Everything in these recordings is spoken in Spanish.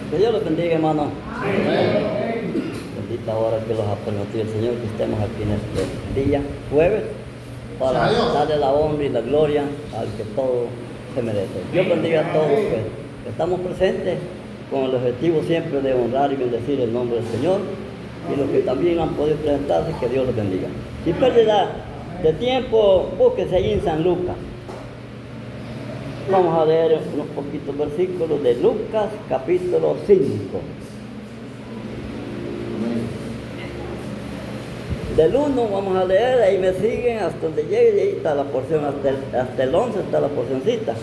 Que Dios los bendiga, hermano. Bendita hora que los ha permitido el Señor que estemos aquí en este día, jueves, para darle la honra y la gloria al que todo se merece. Dios bendiga a todos que estamos presentes con el objetivo siempre de honrar y bendecir el nombre del Señor, y los que también han podido presentarse, que Dios los bendiga. Sin pérdida de tiempo, búsquese ahí en San Lucas. Vamos a leer unos poquitos versículos de Lucas capítulo 5. Del 1 vamos a leer, ahí me siguen hasta donde llegue, y ahí está la porción, hasta el 11 está la porcioncita.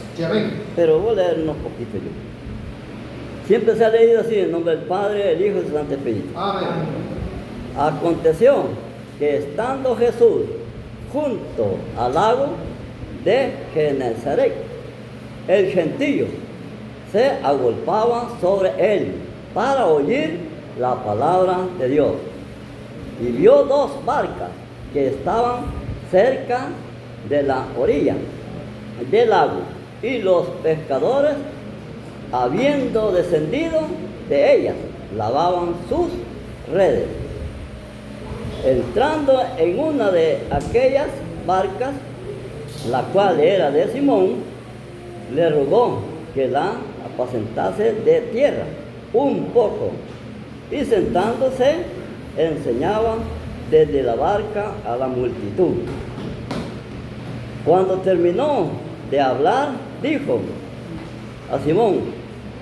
Pero voy a leer unos poquitos yo. Siempre se ha leído así, en nombre del Padre, el Hijo y el Santo Espíritu. Amén. Aconteció que estando Jesús junto al lago de Genesaret, el gentío se agolpaba sobre él para oír la palabra de Dios. Y vio dos barcas que estaban cerca de la orilla del lago, y los pescadores, habiendo descendido de ellas, lavaban sus redes. Entrando en una de aquellas barcas, la cual era de Simón, le rogó que la apacentase de tierra un poco, y sentándose enseñaba desde la barca a la multitud. Cuando terminó de hablar, dijo a Simón: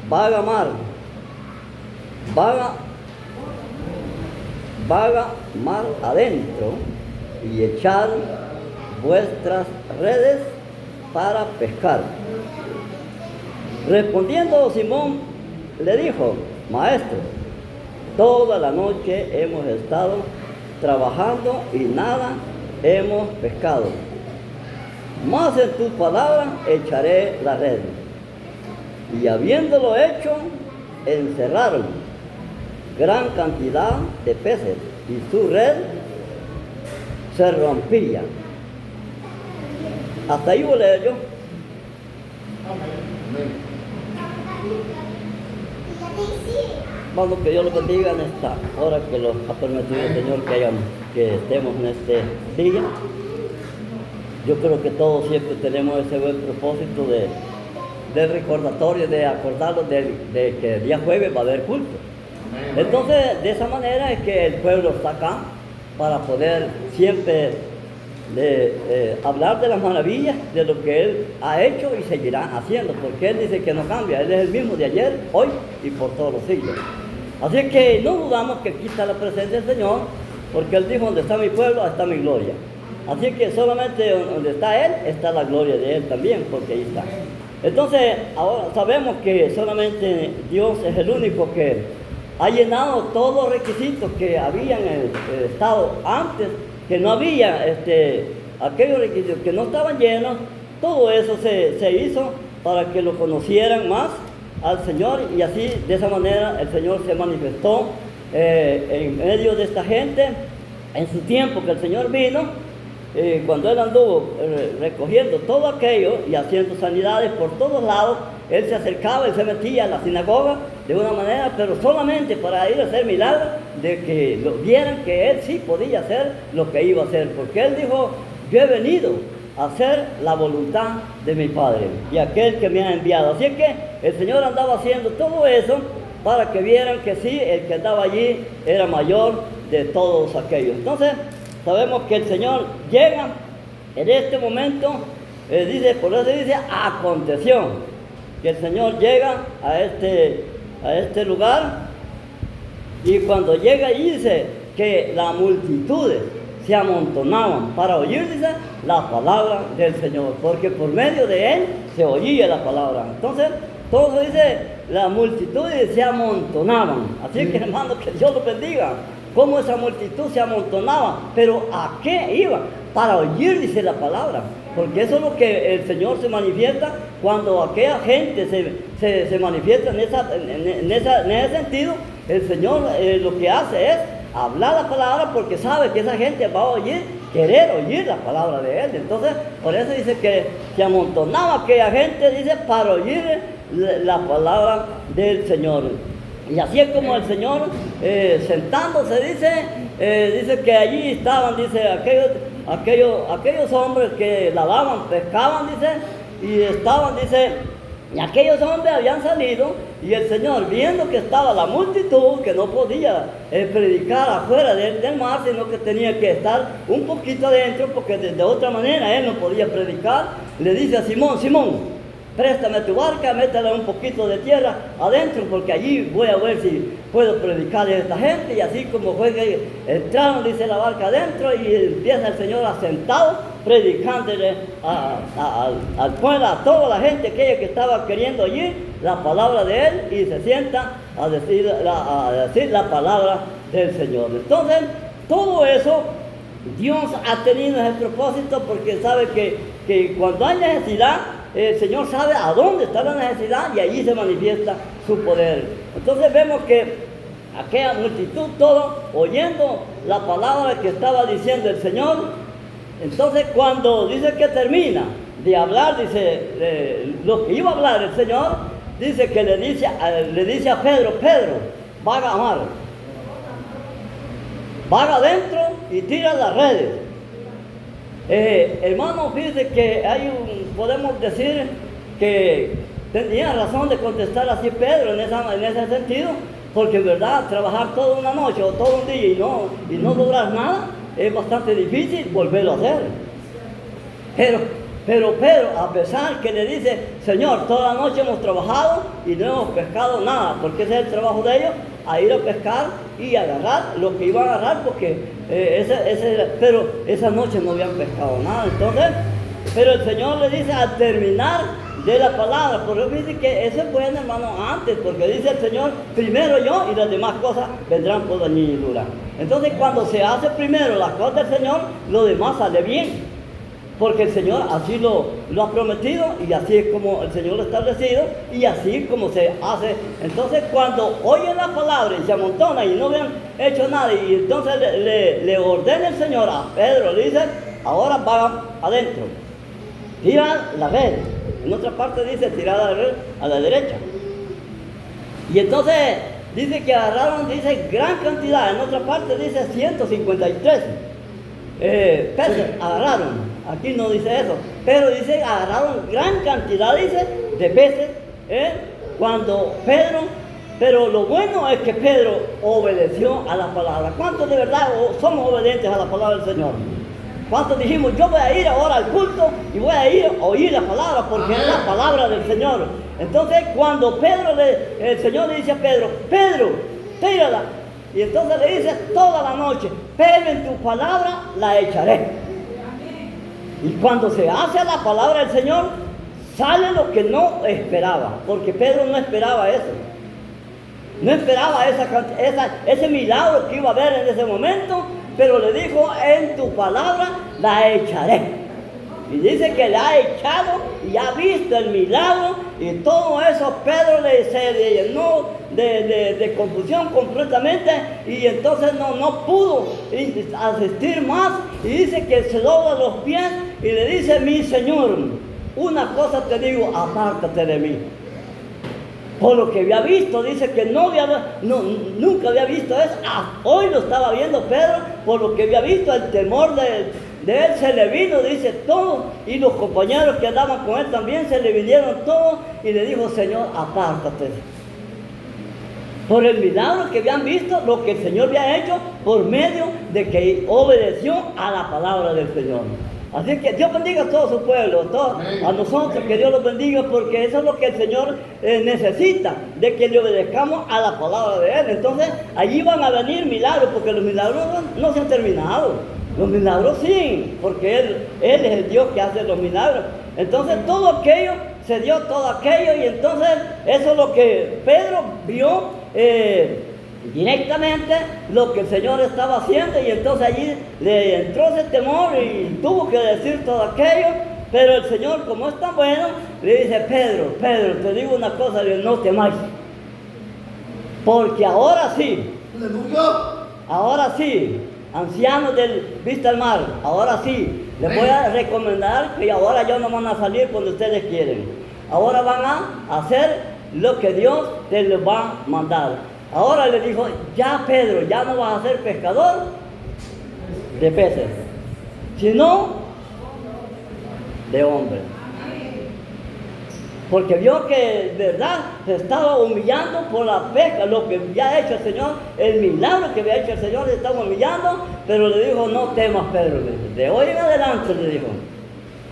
vaga mar adentro y echad vuestras redes para pescar. Respondiendo Simón le dijo: Maestro, toda la noche hemos estado trabajando y nada hemos pescado, mas en tus palabras echaré la red. Y habiéndolo hecho, encerraron gran cantidad de peces y su red se rompía. Hasta ahí voy a leer yo. Vamos, que Dios los bendiga en esta hora que nos ha permitido el Señor que estemos en este día. Yo creo que todos siempre tenemos ese buen propósito de recordatorio, de acordarnos de que el día jueves va a haber culto. Entonces, de esa manera es que el pueblo está acá para poder siempre hablar de las maravillas, de lo que Él ha hecho y seguirá haciendo, porque Él dice que no cambia. Él es el mismo de ayer, hoy y por todos los siglos. Así que no dudamos que aquí está la presencia del Señor, porque Él dijo: donde está mi pueblo, ahí está mi gloria. Así que solamente donde está Él, está la gloria de Él también, porque ahí está. Entonces, ahora sabemos que solamente Dios es el único que ha llenado todos los requisitos que habían estado antes, que no había aquellos requisitos que no estaban llenos. Todo eso se hizo para que lo conocieran más al Señor, y así, de esa manera, el Señor se manifestó en medio de esta gente en su tiempo que el Señor vino. Cuando Él anduvo recogiendo todo aquello y haciendo sanidades por todos lados, Él se acercaba, Él se metía a la sinagoga de una manera, pero solamente para ir a hacer milagros, de que lo vieran que Él sí podía hacer lo que iba a hacer, porque Él dijo: yo he venido a hacer la voluntad de mi Padre y aquel que me ha enviado. Así que el Señor andaba haciendo todo eso para que vieran que sí, el que andaba allí era mayor de todos aquellos. Entonces, sabemos que el Señor llega en este momento, dice, por eso dice: aconteció que el Señor llega a este lugar, y cuando llega y dice que las multitudes se amontonaban para oír, dice, la palabra del Señor, porque por medio de Él se oía la palabra. Entonces, todo dice, las multitudes se amontonaban. Así que, hermano, que Dios los bendiga. Cómo esa multitud se amontonaba, pero ¿a qué iba? Para oír, dice la palabra, porque eso es lo que el Señor se manifiesta cuando aquella gente se manifiesta en ese sentido. El Señor lo que hace es hablar la palabra, porque sabe que esa gente va a oír, querer oír la palabra de Él. Entonces, por eso dice que se amontonaba aquella gente, dice, para oír la palabra del Señor. Y así es como el Señor, sentándose, dice que allí estaban, dice, aquellos hombres que lavaban, pescaban, dice, y estaban, dice, y aquellos hombres habían salido, y el Señor, viendo que estaba la multitud, que no podía predicar afuera del mar, sino que tenía que estar un poquito adentro, porque de otra manera Él no podía predicar, le dice a Simón: Simón, préstame tu barca, métela un poquito de tierra adentro, porque allí voy a ver si puedo predicarle a esta gente. Y así como fue que entraron, dice, la barca adentro, y empieza el Señor asentado, predicándole al pueblo, a toda la gente aquella que estaba queriendo oír la palabra de Él, y se sienta a decir la palabra del Señor. Entonces, todo eso, Dios ha tenido ese propósito, porque sabe que cuando hay necesidad, el Señor sabe a dónde está la necesidad, y allí se manifiesta su poder. Entonces vemos que aquella multitud, todo oyendo la palabra que estaba diciendo el Señor. Entonces, cuando dice que termina de hablar, dice, lo que iba a hablar el Señor, dice que le dice a Pedro: Pedro, vaga a mar, vaga adentro y tira las redes. Hermano, fíjese que podemos decir que tenía razón de contestar así Pedro en ese sentido, Porque en verdad, trabajar toda una noche o todo un día y no lograr nada, es bastante difícil volverlo a hacer. Pero Pedro, a pesar que le dice, Señor, toda la noche hemos trabajado y no hemos pescado nada, porque ese es el trabajo de ellos, a ir a pescar y agarrar lo que iban a agarrar, porque pero esa noche no habían pescado nada. Entonces, pero el Señor le dice al terminar de la palabra, por eso dice que eso es bueno, hermano, antes, porque dice el Señor, primero yo y las demás cosas vendrán por añadidura. Entonces, cuando se hace primero las cosas del Señor, lo demás sale bien. Porque el Señor así lo ha prometido y así es como el Señor lo ha establecido y así es como se hace. Entonces cuando oyen la palabra y se amontonan y no habían hecho nada y entonces le ordena el Señor a Pedro, le dice, ahora van adentro, tira la red. En otra parte dice tirar la red a la derecha. Y entonces dice que agarraron, dice gran cantidad, en otra parte dice 153 peces agarraron. Aquí no dice eso, pero dice agarraron gran cantidad, dice, de peces, cuando Pedro, pero lo bueno es que Pedro obedeció a la palabra. ¿Cuántos de verdad somos obedientes a la palabra del Señor? ¿Cuántos dijimos, yo voy a ir ahora al culto y voy a ir a oír la palabra porque es la palabra del Señor? Entonces cuando el Señor le dice a Pedro, Pedro, tírala. Y entonces le dice toda la noche, pero en tu palabra la echaré. Y cuando se hace la palabra del Señor, sale lo que no esperaba, porque Pedro no esperaba eso. No esperaba ese milagro que iba a haber en ese momento, pero le dijo, en tu palabra la echaré. Y dice que le ha echado y ha visto el milagro y todo eso Pedro se llenó de confusión completamente y entonces no pudo asistir más y dice que se dobla los pies y le dice, mi Señor, una cosa te digo, apártate de mí. Por lo que había visto, dice que nunca había visto eso. Hoy lo estaba viendo Pedro, por lo que había visto, el temor de él se le vino, dice todo, y los compañeros que andaban con él también se le vinieron todos, y le dijo, Señor, apártate. Por el milagro que habían visto, lo que el Señor había hecho, por medio de que obedeció a la palabra del Señor. Así que Dios bendiga a todo su pueblo, a nosotros, que Dios los bendiga, porque eso es lo que el Señor necesita, de que le obedezcamos a la palabra de Él. Entonces, allí van a venir milagros, porque los milagros no se han terminado. Los milagros sí, porque Él es el Dios que hace los milagros. Entonces, todo aquello, se dio todo aquello, y entonces, eso es lo que Pedro vio directamente lo que el Señor estaba haciendo, y entonces allí le entró ese temor y tuvo que decir todo aquello, pero el Señor, como es tan bueno, le dice, Pedro, te digo una cosa, no temáis, porque ahora sí, ancianos del Vista al Mar, ahora sí, les voy a recomendar que ahora ya no van a salir cuando ustedes quieren, ahora van a hacer lo que Dios te les va a mandar. Ahora le dijo, ya Pedro, ya no vas a ser pescador de peces, sino de hombres. Porque vio que, verdad, se estaba humillando por la pesca, lo que había hecho el Señor, el milagro que había hecho el Señor, se estaba humillando, pero le dijo, no temas, Pedro, de hoy en adelante, le dijo.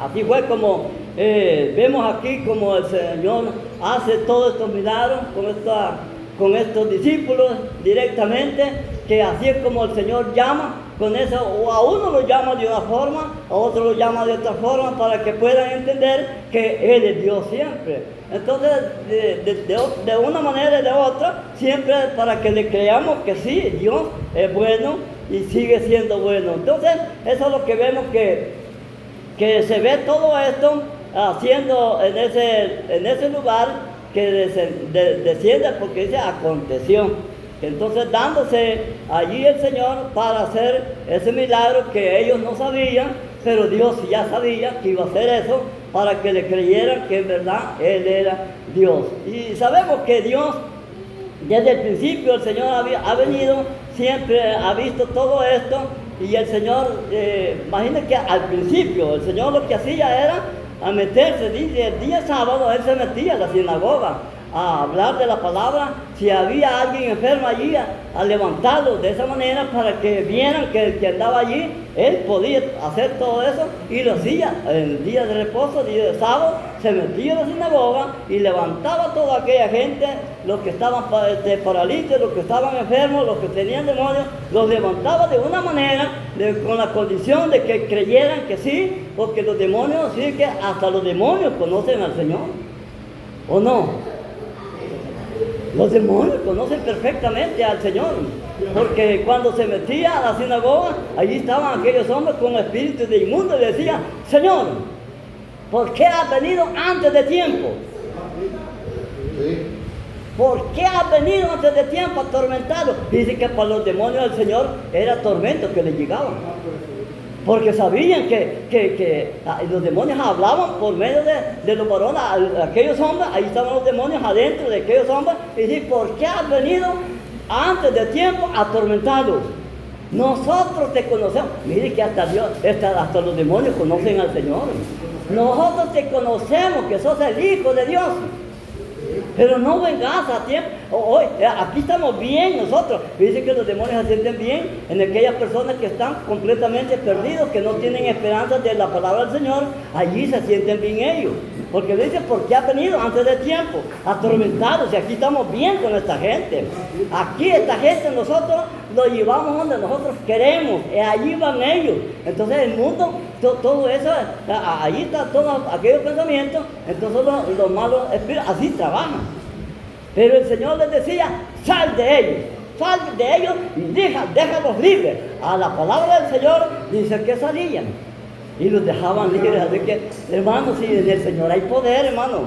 Así fue como vemos aquí como el Señor hace todos estos milagros con estos discípulos directamente, que así es como el Señor llama con eso, o a uno lo llama de una forma, a otro lo llama de otra forma, para que puedan entender que Él es Dios siempre. Entonces, de una manera y de otra, siempre para que le creamos que sí, Dios es bueno y sigue siendo bueno. Entonces, eso es lo que vemos que se ve todo esto haciendo en ese lugar, que desciende, porque dice aconteció. Entonces dándose allí el Señor para hacer ese milagro que ellos no sabían, pero Dios ya sabía que iba a hacer eso para que le creyeran que en verdad Él era Dios. Y sabemos que Dios, desde el principio, el Señor ha venido, siempre ha visto todo esto, y el Señor, imagínense que al principio el Señor lo que hacía era a meterse, dice, el día sábado Él se metía a la sinagoga a hablar de la palabra, si había alguien enfermo allí, a levantarlo de esa manera para que vieran que el que andaba allí, él podía hacer todo eso y lo hacía. El día de reposo, día de sábado, se metía a la sinagoga y levantaba a toda aquella gente, los que estaban paralíticos, los que estaban enfermos, los que tenían demonios, los levantaba de una manera, con la condición de que creyeran que sí, porque los demonios, sí que hasta los demonios conocen al Señor, ¿o no? Los demonios conocen perfectamente al Señor, porque cuando se metía a la sinagoga, allí estaban aquellos hombres con espíritus de inmundo y le decían: Señor, ¿por qué has venido antes de tiempo? ¿Por qué has venido antes de tiempo atormentado? Dice que para los demonios del Señor era tormento que les llegaban, porque sabían que los demonios hablaban por medio de los varones, aquellos hombres. Ahí estaban los demonios adentro de aquellos hombres, y dice: ¿por qué has venido antes de tiempo atormentados? Nosotros te conocemos. Mire que hasta los demonios conocen al Señor. Nosotros te conocemos que sos el Hijo de Dios, pero no vengas a tiempo. Hoy, aquí estamos bien nosotros. Dice que los demonios se sienten bien en aquellas personas que están completamente perdidos, que no tienen esperanza de la palabra del Señor. Allí se sienten bien ellos, porque dice: ¿por qué has venido antes de tiempo atormentados? Y aquí estamos bien con esta gente. Aquí esta gente nosotros lo llevamos donde nosotros queremos, y allí van ellos. Entonces el mundo, todo eso, allí está todos aquellos pensamientos. Entonces los malos espíritus así trabajan. Pero el Señor les decía: sal de ellos y déjalos libres. A la palabra del Señor dice que salían y los dejaban libres. Así que, hermanos, si en el Señor hay poder, hermano.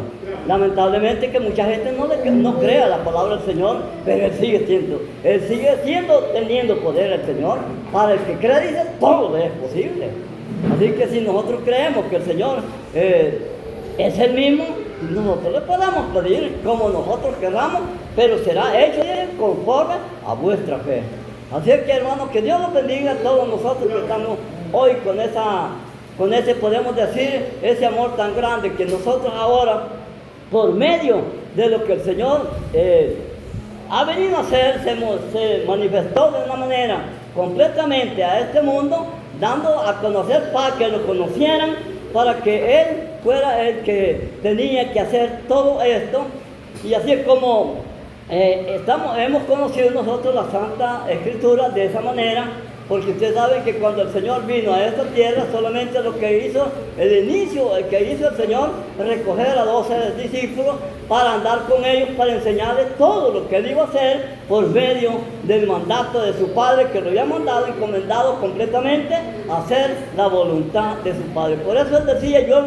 Lamentablemente que mucha gente no cree a la palabra del Señor, pero Él sigue teniendo poder el Señor. Para el que cree, dice, todo es posible. Así que si nosotros creemos que el Señor es el mismo, nosotros le podemos pedir como nosotros queramos, pero será hecho conforme a vuestra fe. Así que, hermanos, que Dios los bendiga a todos nosotros que estamos hoy con ese, podemos decir, ese amor tan grande que nosotros ahora, por medio de lo que el Señor ha venido a hacer, se manifestó de una manera completamente a este mundo, dando a conocer para que lo conocieran, para que Él fuera el que tenía que hacer todo esto. Y así es como hemos conocido nosotros la Santa Escritura de esa manera, porque ustedes saben que cuando el Señor vino a esta tierra, solamente lo que hizo, el que hizo el Señor, recoger a 12 discípulos para andar con ellos, para enseñarles todo lo que Él iba a hacer por medio del mandato de su Padre, que lo había mandado, encomendado completamente a hacer la voluntad de su Padre. Por eso Él decía: yo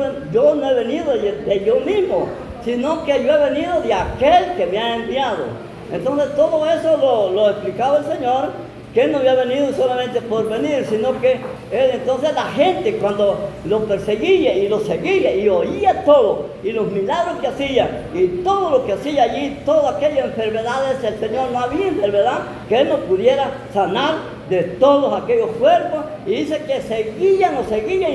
no he venido de yo mismo, sino que yo he venido de aquel que me ha enviado. Entonces todo eso lo explicaba el Señor, que Él no había venido solamente por venir, sino que Él, entonces la gente cuando lo perseguía y lo seguía y oía todo, y los milagros que hacía, y todo lo que hacía allí, todas aquellas enfermedades, el Señor, no había enfermedad que Él no pudiera sanar de todos aquellos cuerpos. Y dice que seguían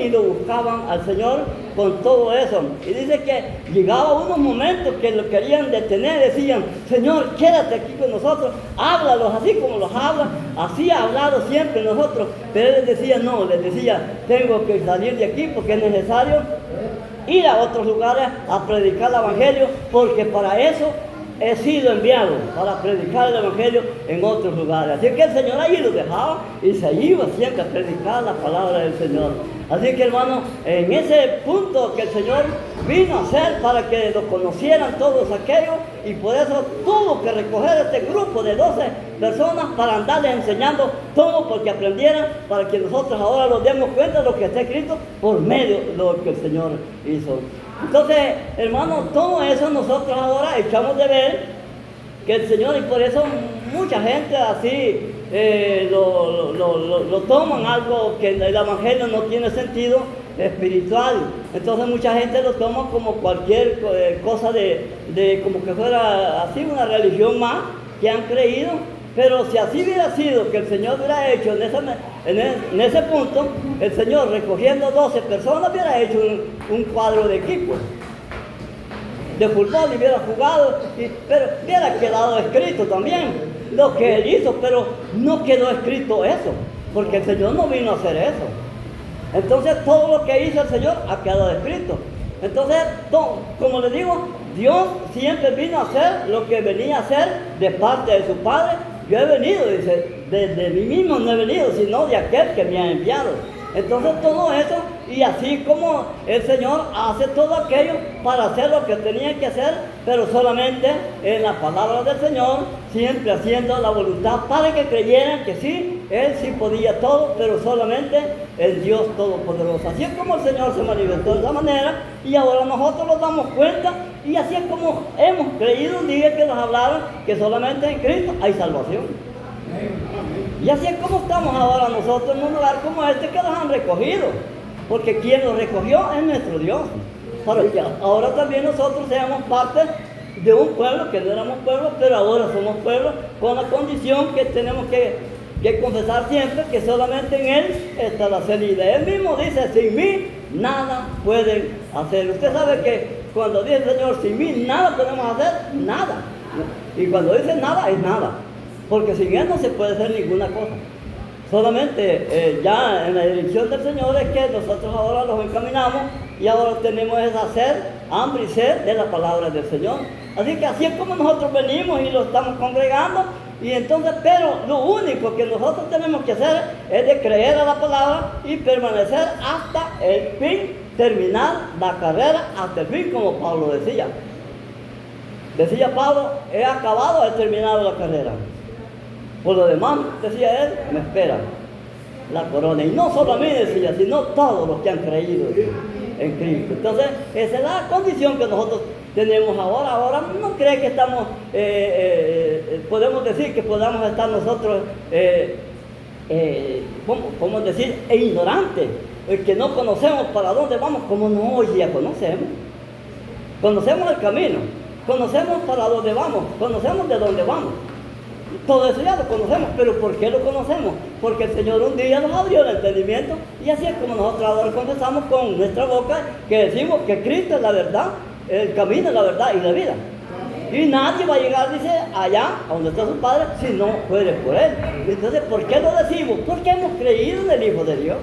y lo buscaban al Señor con todo eso. Y dice que llegaba unos momentos que lo querían detener, decían: Señor, quédate aquí con nosotros, háblalos así como los habla. Así ha hablado siempre nosotros. Pero Él les decía: no, tengo que salir de aquí porque es necesario ir a otros lugares a predicar el Evangelio, porque para eso he sido enviado, para predicar el Evangelio en otros lugares. Así que el Señor allí lo dejaba y se iba siempre a predicar la palabra del Señor. Así que, hermano, en ese punto que el Señor vino a hacer para que lo conocieran todos aquellos, y por eso tuvo que recoger este grupo de 12 personas para andarles enseñando todo, porque aprendieran, para que nosotros ahora nos demos cuenta de lo que está escrito por medio de lo que el Señor hizo. Entonces, hermanos, todo eso nosotros ahora echamos de ver que el Señor, y por eso mucha gente así lo toman algo que el Evangelio no tiene sentido espiritual. Entonces mucha gente lo toma como cualquier cosa de como que fuera así una religión más que han creído. Pero si así hubiera sido, que el Señor hubiera hecho en ese punto, el Señor recogiendo 12 personas hubiera hecho un cuadro de equipo. de fútbol y hubiera jugado, pero hubiera quedado escrito también lo que él hizo, pero no quedó escrito eso, porque el Señor no vino a hacer eso. Entonces todo lo que hizo el Señor ha quedado escrito. Entonces, como les digo, Dios siempre vino a hacer lo que venía a hacer de parte de su Padre. Yo he venido, dice, de mí mismo no he venido, sino de aquel que me ha enviado. Entonces todo eso, y así como el Señor hace todo aquello para hacer lo que tenía que hacer, pero solamente en la palabra del Señor, siempre haciendo la voluntad para que creyeran que sí, Él sí podía todo, pero solamente el Dios Todopoderoso. Así es como el Señor se manifestó de esa manera, y ahora nosotros nos damos cuenta, y así es como hemos creído un día que nos hablaron que solamente en Cristo hay salvación. Y así es como estamos ahora nosotros en un lugar como este que nos han recogido, porque quien nos recogió es nuestro Dios. Para que ahora también nosotros seamos parte de un pueblo que no éramos pueblo, pero ahora somos pueblo, con la condición que tenemos que confesar siempre que solamente en Él está la salida. Él mismo dice, sin mí nada pueden hacer. Usted sabe que cuando dice el Señor, sin mí nada podemos hacer, nada. Y cuando dice nada, es nada. Porque sin Él no se puede hacer ninguna cosa. Solamente ya en la dirección del Señor es que nosotros ahora los encaminamos y ahora tenemos esa sed, hambre y sed de la palabra del Señor. Así que así es como nosotros venimos y lo estamos congregando. Y entonces, pero lo único que nosotros tenemos que hacer es de creer a la palabra y permanecer hasta el fin, terminar la carrera hasta el fin, como Pablo decía. Decía Pablo, he acabado, he terminado la carrera. Por lo demás, decía él, me espera la corona. Y no solo a mí, decía, sino todos los que han creído en Cristo. Entonces, esa es la condición que nosotros tenemos ahora. Ahora no cree que estamos, podemos decir que podamos estar nosotros, ¿cómo decir? Ignorantes, que no conocemos para dónde vamos, como no, hoy ya conocemos. Conocemos el camino, conocemos para dónde vamos, conocemos de dónde vamos. Todo eso ya lo conocemos, pero ¿por qué lo conocemos? Porque el Señor un día nos abrió el entendimiento, y así es como nosotros ahora confesamos con nuestra boca que decimos que Cristo es la verdad, el camino, la verdad y la vida. Y nadie va a llegar, dice, allá a donde está su Padre, si no fuere por Él. Entonces, ¿por qué lo decimos? Porque hemos creído en el Hijo de Dios.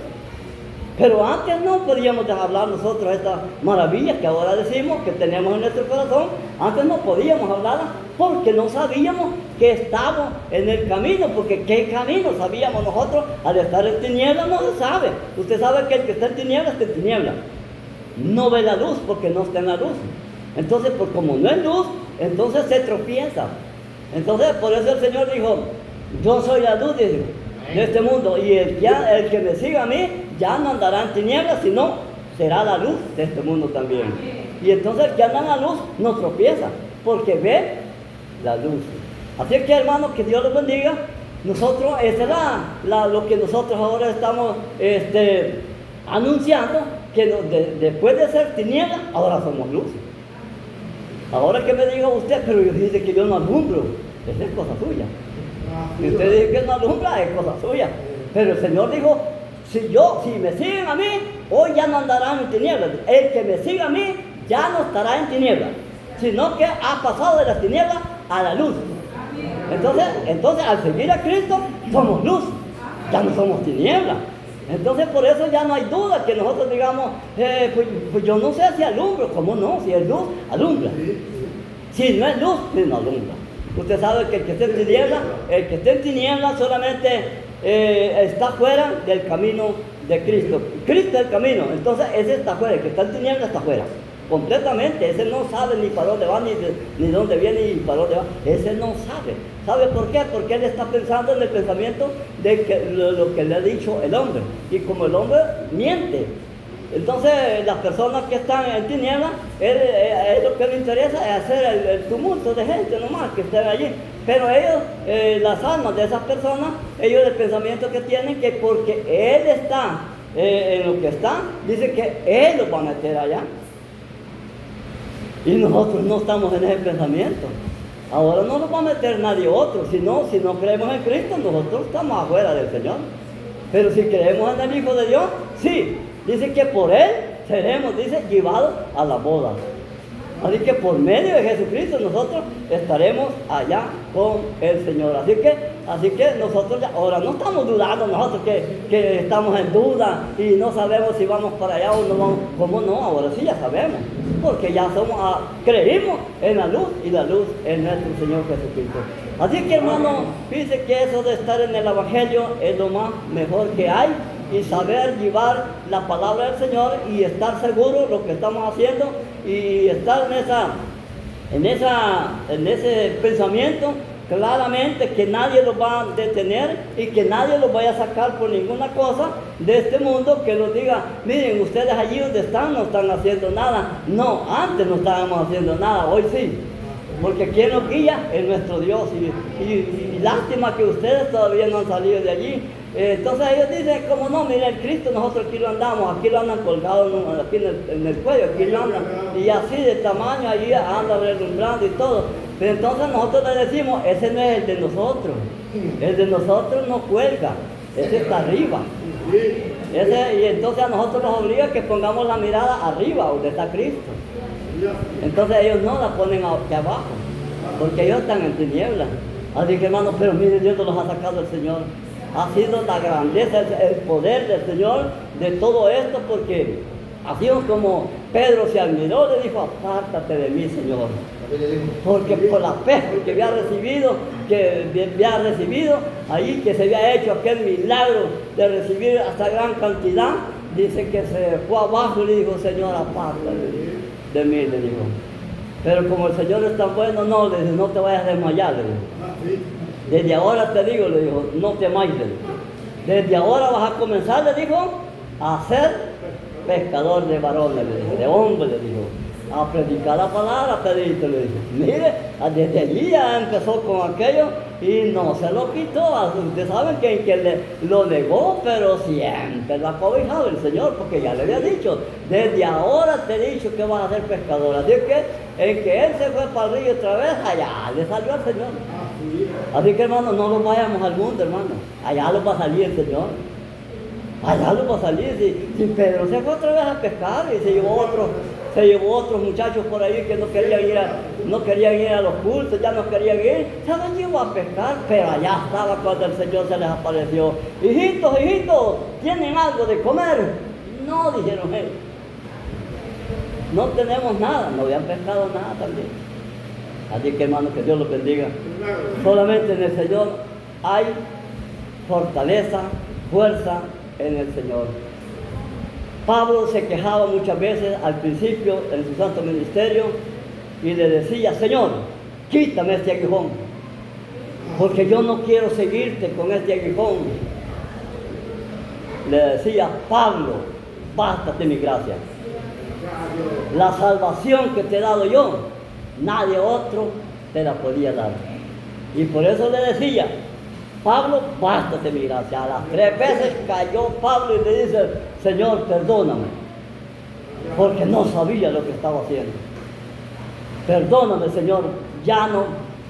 Pero antes no podíamos dejar hablar nosotros estas maravillas que ahora decimos que tenemos en nuestro corazón. Antes no podíamos hablarlas porque no sabíamos que estábamos en el camino. Porque ¿qué camino sabíamos nosotros? Al estar en tinieblas no se sabe. Usted sabe que el que está en tinieblas está en tinieblas. No ve la luz porque no está en la luz. Entonces, pues como no es luz, entonces se tropieza. Entonces, por eso el Señor dijo, yo soy la luz de este mundo, y el que me siga a mí ya no andará en tinieblas, sino será la luz de este mundo también. Y entonces el que anda en la luz no tropieza, porque ve la luz. Así es que, hermanos, que Dios los bendiga. Nosotros, esa es lo que nosotros ahora estamos anunciando, que después de ser tinieblas, ahora somos luz. Ahora que me diga usted, pero yo dice que yo no alumbro, esa es cosa suya. Y usted dice que no alumbra, es cosa suya. Pero el Señor dijo, si me siguen a mí, hoy ya no andarán en tinieblas. El que me siga a mí, ya no estará en tinieblas, sino que ha pasado de las tinieblas a la luz. Entonces al seguir a Cristo, somos luz, ya no somos tinieblas. Entonces por eso ya no hay duda que nosotros digamos, pues yo no sé si alumbro. ¿Cómo no? Si es luz, alumbra. Si no es luz, pues no alumbra. Usted sabe que el que esté en tinieblas solamente está fuera del camino de Cristo. Cristo es el camino, entonces ese está fuera, el que está en tinieblas está fuera. Completamente, ese no sabe ni para dónde va, ni dónde viene, ni para dónde va. Ese no sabe. ¿Sabe por qué? Porque él está pensando en el pensamiento de que lo que le ha dicho el hombre. Y como el hombre miente, entonces las personas que están en tinieblas, lo que le interesa es hacer el tumulto de gente nomás que estén allí. Pero ellos, las almas de esas personas, ellos el pensamiento que tienen, que porque él está en lo que está, dice que él los va a meter allá. Y nosotros no estamos en ese pensamiento. Ahora no nos va a meter nadie otro. Si no creemos en Cristo, nosotros estamos afuera del Señor. Pero si creemos en el Hijo de Dios, sí. Dice que por Él seremos, dice, llevados a la boda. Así que por medio de Jesucristo nosotros estaremos allá con el Señor. Así que nosotros ya, ahora no estamos dudando nosotros que estamos en duda y no sabemos si vamos para allá o no vamos. ¿Cómo no? Ahora sí ya sabemos. Porque ya creímos en la luz y la luz en nuestro Señor Jesucristo. Así que hermano, dice que eso de estar en el Evangelio es lo más mejor que hay. Y saber llevar la palabra del Señor y estar seguros de lo que estamos haciendo y estar en ese pensamiento claramente que nadie los va a detener y que nadie los vaya a sacar por ninguna cosa de este mundo que los diga, miren, ustedes allí donde están no están haciendo nada. No, antes no estábamos haciendo nada, hoy sí. Porque quien nos guía es nuestro Dios y lástima que ustedes todavía no han salido de allí. Entonces ellos dicen, como no, mira el Cristo, nosotros aquí lo andamos, aquí lo andan colgado aquí en el cuello, aquí lo andan, y así de tamaño, allí anda relumbrando y todo. Pero entonces nosotros le decimos, ese no es el de nosotros no cuelga, ese está arriba. Y entonces a nosotros nos obliga que pongamos la mirada arriba, donde está Cristo. Entonces ellos no la ponen aquí abajo, porque ellos están en tinieblas. Así que hermanos, pero miren, Dios nos los ha sacado el Señor. Ha sido la grandeza, el poder del Señor de todo esto, porque así como Pedro se admiró, le dijo, apártate de mí, Señor. Porque por la fe que había recibido, ahí que se había hecho aquel milagro de recibir hasta gran cantidad, dice que se fue abajo y le dijo, Señor, apártate de mí, le dijo. Pero como el Señor es tan bueno, no, le dijo, no te vayas a desmayar, le dijo. Desde ahora te digo, le dijo, no temáis, le dijo. Desde ahora vas a comenzar, le dijo, a ser pescador de varones, le dijo, de hombres, le dijo. A predicar la palabra, Pedrito, le dijo. Mire, desde allí ya empezó con aquello y no se lo quitó. Ustedes saben que lo negó, pero siempre lo ha cobijado el Señor, porque ya le había dicho, desde ahora te he dicho que vas a ser pescador. Así que en que él se fue para el río otra vez, allá le salió al Señor. Así que hermano, no nos vayamos al mundo, hermano. Allá lo va a salir el Señor. Allá lo va a salir. Si Pedro se fue otra vez a pescar y se llevó otros muchachos por ahí que no querían ir a los cultos, ya no querían ir, se los llevó a pescar, pero allá estaba cuando el Señor se les apareció. Hijitos, ¿tienen algo de comer? No, dijeron ellos. No tenemos nada, no habían pescado nada también. Así que hermanos, que Dios los bendiga. Solamente en el Señor hay fortaleza, fuerza en el Señor. Pablo se quejaba muchas veces al principio en su santo ministerio y le decía, Señor, quítame este aguijón, porque yo no quiero seguirte con este aguijón. Le decía, Pablo, bástate mi gracia. La salvación que te he dado yo, nadie otro te la podía dar. Y por eso le decía, Pablo, bástate mi gracia. A las 3 veces cayó Pablo y le dice, Señor, perdóname, porque no sabía lo que estaba haciendo. Perdóname, Señor, ya no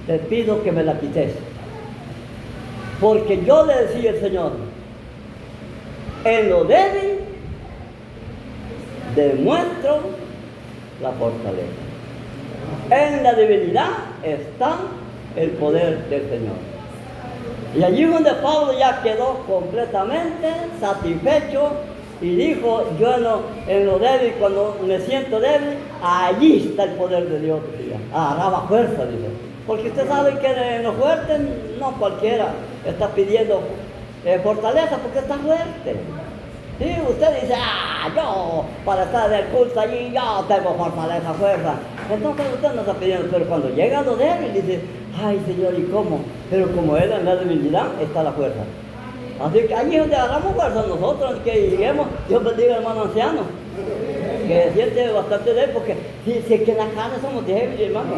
te pido que me la quites. Porque yo le decía al Señor, en lo débil demuestro la fortaleza. En la debilidad está el poder del Señor. Y allí donde Pablo ya quedó completamente satisfecho y dijo, yo en lo débil, cuando me siento débil, allí está el poder de Dios. Agarraba fuerza, dice. Porque usted sabe que en los fuertes no cualquiera está pidiendo fortaleza porque está fuerte. Sí, usted dice, yo para estar en el culto allí, yo tengo fortaleza, fuerza. Entonces usted no está pidiendo, pero cuando llega a lo débil, dice, ay Señor, ¿y cómo? Pero como Él en la debilidad está la fuerza. Así que allí es donde agarramos fuerza nosotros, que lleguemos, Dios bendiga hermano anciano, que se siente bastante débil, porque si es que en la carne somos débiles, hermano,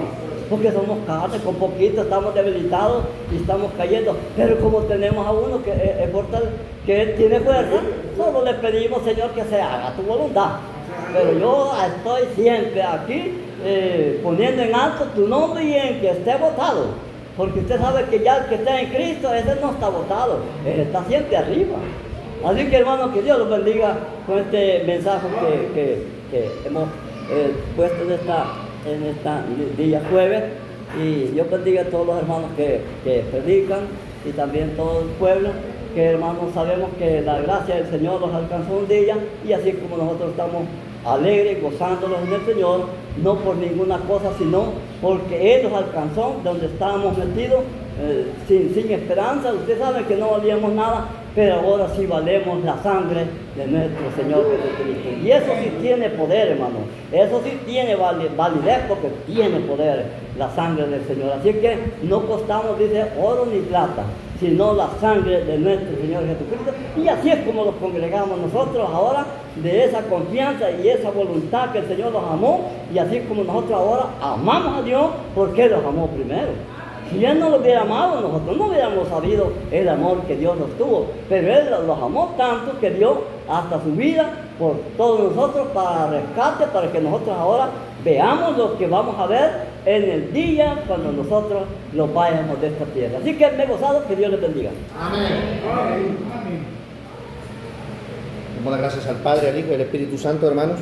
porque somos carne, con poquito estamos debilitados y estamos cayendo, pero como tenemos a uno que Él tiene fuerza, solo le pedimos, Señor, que se haga tu voluntad. Pero yo estoy siempre aquí poniendo en alto tu nombre y en que esté votado. Porque usted sabe que ya el que está en Cristo, ese no está votado, él está siempre arriba. Así que hermanos, que Dios los bendiga con este mensaje que hemos puesto en este día jueves. Y yo bendiga a todos los hermanos que predican y también todo el pueblo, que hermanos sabemos que la gracia del Señor los alcanzó un día, y así como nosotros estamos alegres, gozándolos en el Señor, no por ninguna cosa, sino porque Él los alcanzó donde estábamos metidos, sin esperanza. Usted sabe que no valíamos nada, pero ahora sí valemos la sangre de nuestro Señor Jesucristo. Y eso sí tiene poder, hermano. Eso sí tiene validez, porque tiene poder la sangre del Señor. Así que no costamos, dice, oro ni plata, sino la sangre de nuestro Señor Jesucristo. Y así es como nos congregamos nosotros ahora, de esa confianza y esa voluntad que el Señor los amó, y así como nosotros ahora amamos a Dios porque Él los amó primero. Si Él no lo hubiera amado, nosotros no hubiéramos sabido el amor que Dios nos tuvo, pero Él los amó tanto que dio hasta su vida por todos nosotros, para rescate, para que nosotros ahora veamos lo que vamos a ver en el día cuando nosotros los vayamos de esta tierra. Así que me he gozado, que Dios les bendiga. Amén. Damos las gracias al Padre, al Hijo y al Espíritu Santo, hermanos,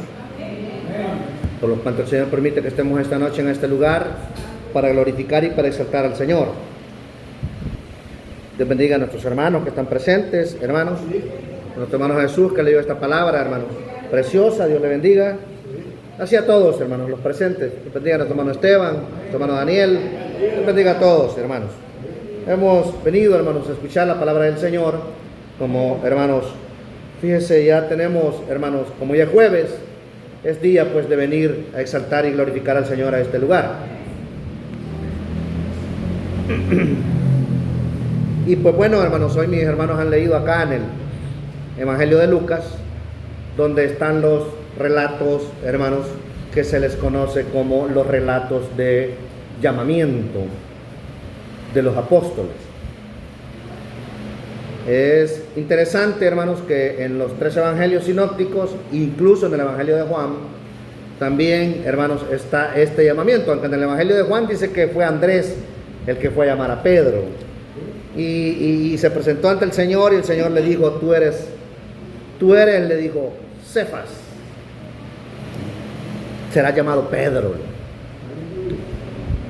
por los cuantos el Señor permite que estemos esta noche en este lugar para glorificar y para exaltar al Señor. Dios bendiga a nuestros hermanos que están presentes, hermanos, a nuestro hermano Jesús que le dio esta palabra, hermanos, preciosa. Dios le bendiga. Así a todos, hermanos, los presentes. Dios bendiga a nuestro hermano Esteban, nuestro hermano Daniel. Dios bendiga a todos, hermanos. Hemos venido, hermanos, a escuchar la palabra del Señor. Como, hermanos, fíjense, ya tenemos, hermanos, como ya es jueves, es día pues de venir a exaltar y glorificar al Señor a este lugar. Y pues bueno, hermanos, hoy mis hermanos han leído acá en el Evangelio de Lucas, donde están los relatos, hermanos, que se les conoce como los relatos de llamamiento de los apóstoles. Es interesante, hermanos, que en los 3 evangelios sinópticos, incluso en el Evangelio de Juan, también, hermanos, está este llamamiento, aunque en el Evangelio de Juan dice que fue Andrés el que fue a llamar a Pedro, y se presentó ante el Señor, y el Señor le dijo, tú eres, le dijo, Cefas, será llamado Pedro.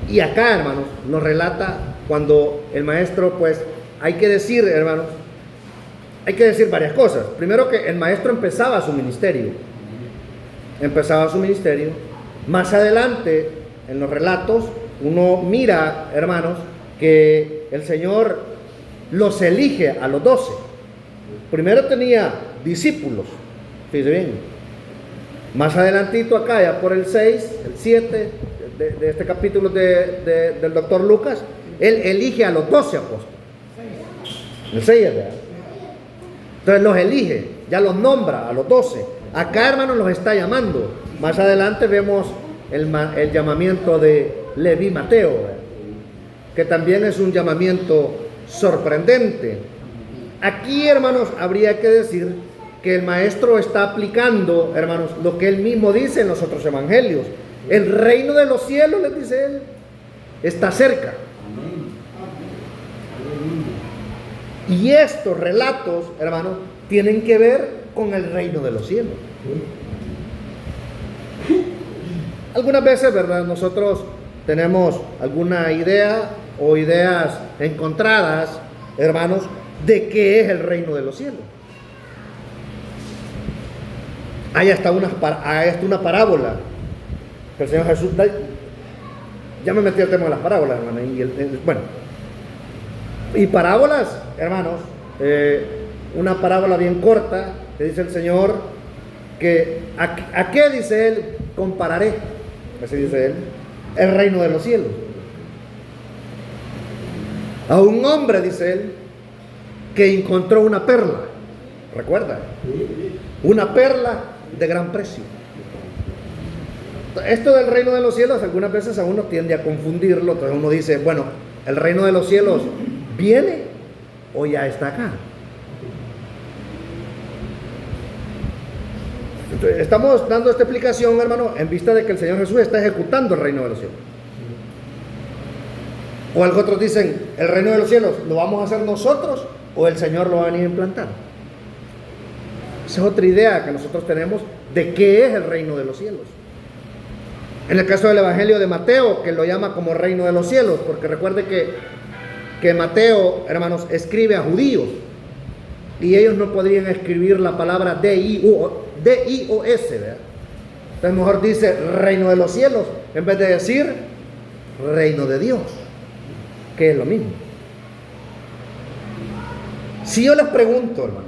Y acá, hermanos, nos relata cuando el maestro, pues, hay que decir, hermanos, hay que decir varias cosas. Primero, que el maestro empezaba su ministerio. Más adelante, en los relatos, uno mira, hermanos, que el Señor los elige a los 12. Primero tenía discípulos, fíjense bien. Más adelantito acá, ya por el 6, el 7 de este capítulo del doctor Lucas, él elige a los 12 apóstoles. El 6, ¿verdad? Entonces los elige, ya los nombra a los 12. Acá, hermanos, los está llamando. Más adelante vemos el llamamiento de Leví Mateo, ¿verdad?, que también es un llamamiento sorprendente. Aquí, hermanos, habría que decir que el maestro está aplicando, hermanos, lo que él mismo dice en los otros evangelios. El reino de los cielos, les dice él, está cerca. Y estos relatos, hermanos, tienen que ver con el reino de los cielos. Algunas veces, ¿verdad?, nosotros tenemos alguna idea o ideas encontradas, hermanos, de qué es el reino de los cielos. Hay hasta una parábola que el Señor Jesús da. Ya me metí al tema de las parábolas, hermano. Y parábolas, hermanos, una parábola bien corta que dice el Señor que ¿a qué, dice él, compararé? Así dice él, el reino de los cielos. A un hombre, dice él, que encontró una perla. ¿Recuerda? Una perla de gran precio. Esto del reino de los cielos algunas veces a uno tiende a confundirlo. Entonces uno dice, bueno, ¿el reino de los cielos viene o ya está acá? Entonces, estamos dando esta explicación, hermano, en vista de que el Señor Jesús está ejecutando el reino de los cielos. O algunos otros dicen, ¿el reino de los cielos lo vamos a hacer nosotros o el Señor lo va a venir a implantar? Esa es otra idea que nosotros tenemos de qué es el reino de los cielos. En el caso del Evangelio de Mateo, que lo llama como reino de los cielos, porque recuerde que Mateo, hermanos, escribe a judíos y ellos no podrían escribir la palabra D-I-O-S, ¿verdad? Entonces mejor dice reino de los cielos en vez de decir reino de Dios, que es lo mismo. Si yo les pregunto, hermano,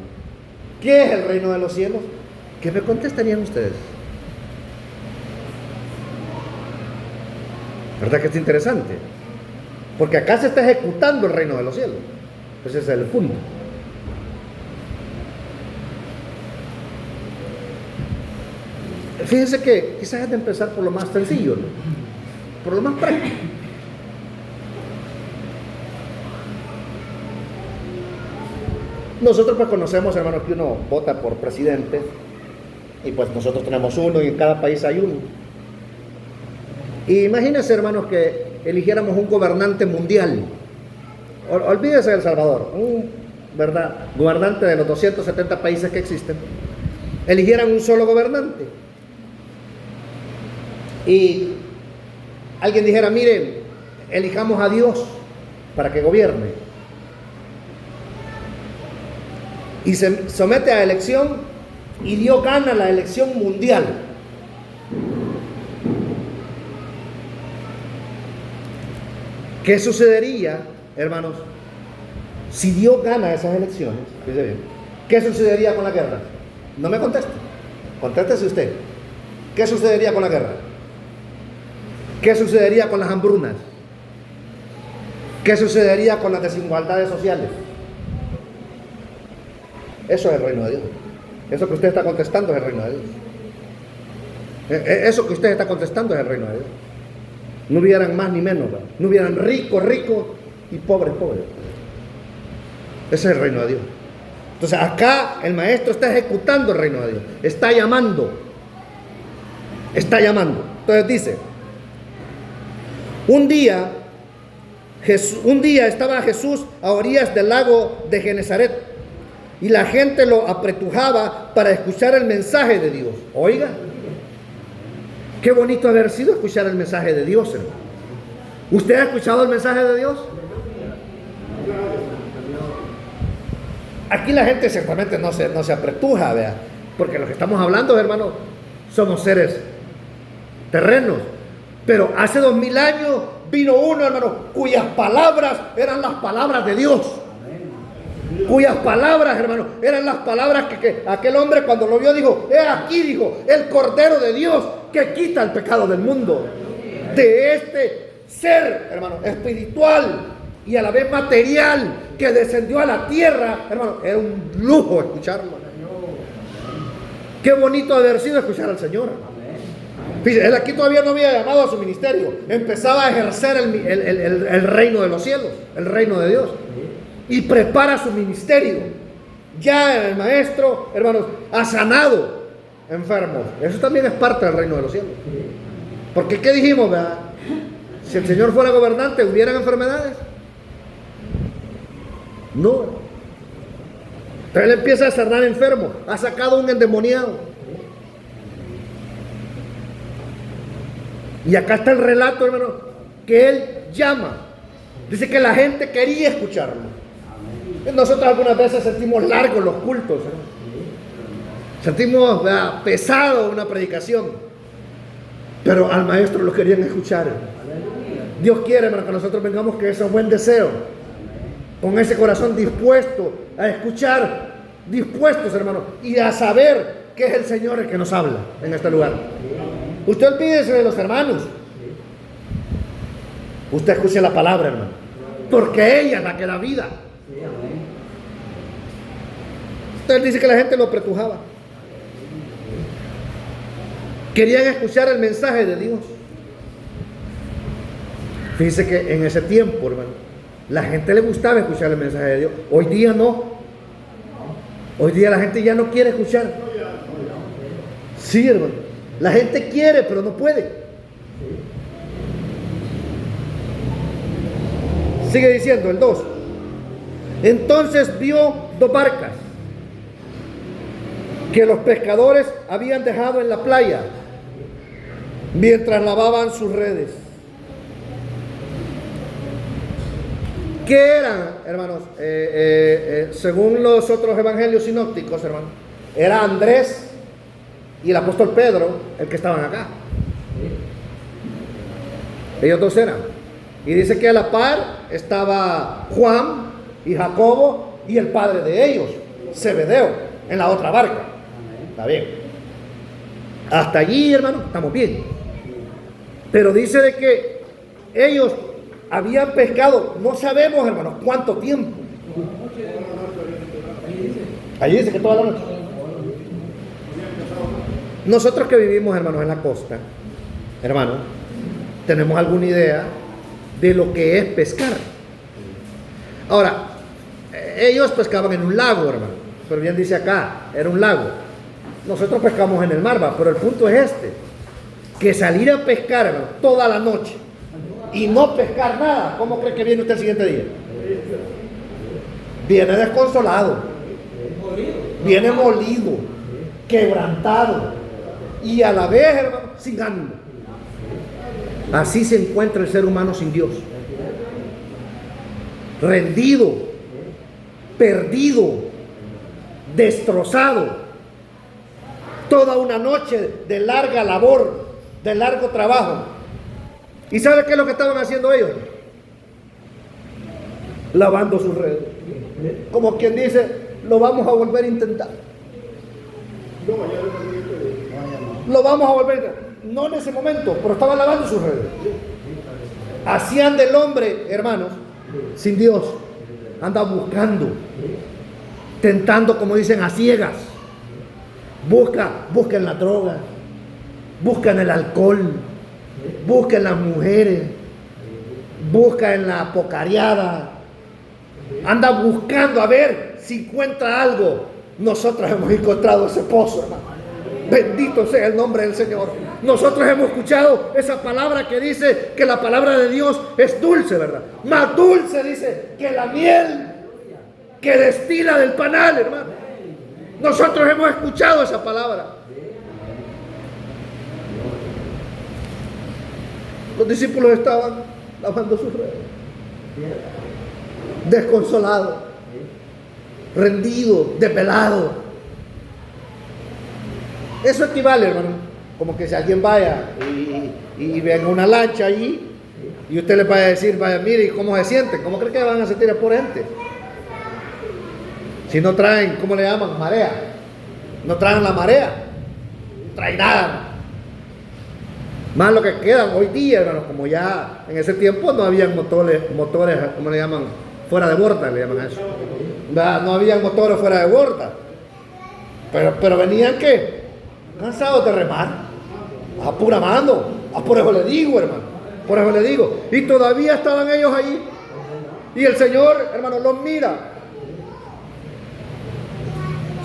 ¿qué es el reino de los cielos? ¿Qué me contestarían ustedes? ¿Verdad que es interesante? Porque acá se está ejecutando el reino de los cielos. Ese es el punto. Fíjense que quizás es de empezar por lo más sencillo, ¿no? Por lo más práctico. Nosotros pues conocemos, hermanos, que uno vota por presidente y pues nosotros tenemos uno y en cada país hay uno. Y imagínense, hermanos, que eligiéramos un gobernante mundial. Olvídese de El Salvador, ¿verdad? Gobernante de los 270 países que existen. Eligieran un solo gobernante. Y alguien dijera, miren, elijamos a Dios para que gobierne. Y se somete a elección y Dios gana la elección mundial. ¿Qué sucedería, hermanos, si Dios gana esas elecciones? Fíjese bien. ¿Qué sucedería con la guerra? No me conteste. Contéstese usted. ¿Qué sucedería con la guerra? ¿Qué sucedería con las hambrunas? ¿Qué sucedería con las desigualdades sociales? Eso es el reino de Dios. Eso que usted está contestando es el reino de Dios. Eso que usted está contestando es el reino de Dios. No hubieran más ni menos, ¿verdad? No hubieran ricos y pobres. Ese es el reino de Dios. Entonces acá el maestro está ejecutando el reino de Dios. Está llamando. Entonces dice, un día estaba Jesús a orillas del lago de Genezaret y la gente lo apretujaba para escuchar el mensaje de Dios. Oiga, qué bonito haber sido escuchar el mensaje de Dios, hermano. ¿Usted ha escuchado el mensaje de Dios? Aquí la gente ciertamente no se apretuja, ¿verdad? Porque lo que estamos hablando, hermano, somos seres terrenos. Pero hace 2000 años vino uno, hermano, cuyas palabras eran las palabras de Dios. Cuyas palabras, hermano, eran las palabras que aquel hombre cuando lo vio dijo, he aquí, dijo, el Cordero de Dios que quita el pecado del mundo. De este ser, hermano, espiritual y a la vez material que descendió a la tierra, hermano, era un lujo escucharlo. Qué bonito haber sido escuchar al Señor. Fíjese, él aquí todavía no había llamado a su ministerio, empezaba a ejercer el reino de los cielos, el reino de Dios, y prepara su ministerio. Ya el maestro, hermanos, ha sanado enfermos. Eso también es parte del reino de los cielos. Porque ¿qué dijimos, verdad? Si el Señor fuera gobernante, ¿hubieran enfermedades? No. Entonces él empieza a sanar enfermos, ha sacado un endemoniado. Y acá está el relato, hermano, que él llama. Dice que la gente quería escucharlo. Nosotros algunas veces sentimos largos los cultos, hermano. Sentimos pesado una predicación. Pero al maestro lo querían escuchar. Dios quiere, hermano, que nosotros vengamos con ese buen deseo, con ese corazón dispuesto a escuchar, dispuestos, hermano, y a saber que es el Señor el que nos habla en este lugar. Usted olvídese de los hermanos. Usted escuche la palabra, hermano, porque ella es la que da vida. Entonces dice que la gente lo apretujaba. Querían escuchar el mensaje de Dios. Fíjense que en ese tiempo, hermano, la gente le gustaba escuchar el mensaje de Dios. Hoy día no. Hoy día la gente ya no quiere escuchar. Sí, hermano. La gente quiere, pero no puede. Sigue diciendo el 2. Entonces vio 2 barcas que los pescadores habían dejado en la playa mientras lavaban sus redes. ¿Qué eran, hermanos? Según los otros evangelios sinópticos, hermanos, era Andrés y el apóstol Pedro el que estaban acá. Ellos dos eran. Y dice que a la par estaba Juan y Jacobo y el padre de ellos, Zebedeo, en la otra barca. Está bien. Hasta allí, hermano, estamos bien. Pero dice de que ellos habían pescado, no sabemos, hermanos, cuánto tiempo. Allí dice que toda la noche. Nosotros que vivimos, hermanos, en la costa, hermanos, tenemos alguna idea de lo que es pescar. Ahora, ellos pescaban en un lago, hermano, pero bien dice acá, era un lago. Nosotros pescamos en el mar, pero el punto es este, que salir a pescar, hermano, toda la noche y no pescar nada, ¿cómo cree que viene usted el siguiente día? Viene desconsolado, viene molido, quebrantado y a la vez, hermano, sin ánimo. Así se encuentra el ser humano sin Dios, rendido, perdido, destrozado, toda una noche de larga labor, de largo trabajo. ¿Y sabe qué es lo que estaban haciendo ellos? Lavando sus redes. Como quien dice, lo vamos a volver a intentar. Lo vamos a volver a intentar. No en ese momento, pero estaban lavando sus redes. Hacían del hombre, hermanos, sin Dios. Anda buscando, tentando, como dicen, a ciegas. Busca en la droga, busca en el alcohol, busca en las mujeres, busca en la pocariada. Anda buscando a ver si encuentra algo. Nosotros hemos encontrado ese pozo, hermano. Bendito sea el nombre del Señor. Nosotros hemos escuchado esa palabra que dice que la palabra de Dios es dulce, ¿verdad? Más dulce, dice, que la miel que destila del panal, hermano. Nosotros hemos escuchado esa palabra. Los discípulos estaban lavando sus redes, desconsolados, rendidos, desvelados. Eso equivale, hermano, como que si alguien vaya y venga una lancha allí y usted le vaya a decir, vaya, mire, ¿cómo se sienten? ¿Cómo cree que van a sentir por gente? Si no traen, ¿cómo le llaman? Marea. No traen la marea. No traen nada. Más lo que quedan hoy día, hermanos, como ya en ese tiempo no habían motores, ¿cómo le llaman? Fuera de borda, le llaman a eso. No habían motores fuera de borda. Pero venían, ¿qué? Cansados de remar. A pura mano. Por eso le digo, hermano. Por eso le digo. Y todavía estaban ellos ahí. Y el Señor, hermano, los mira.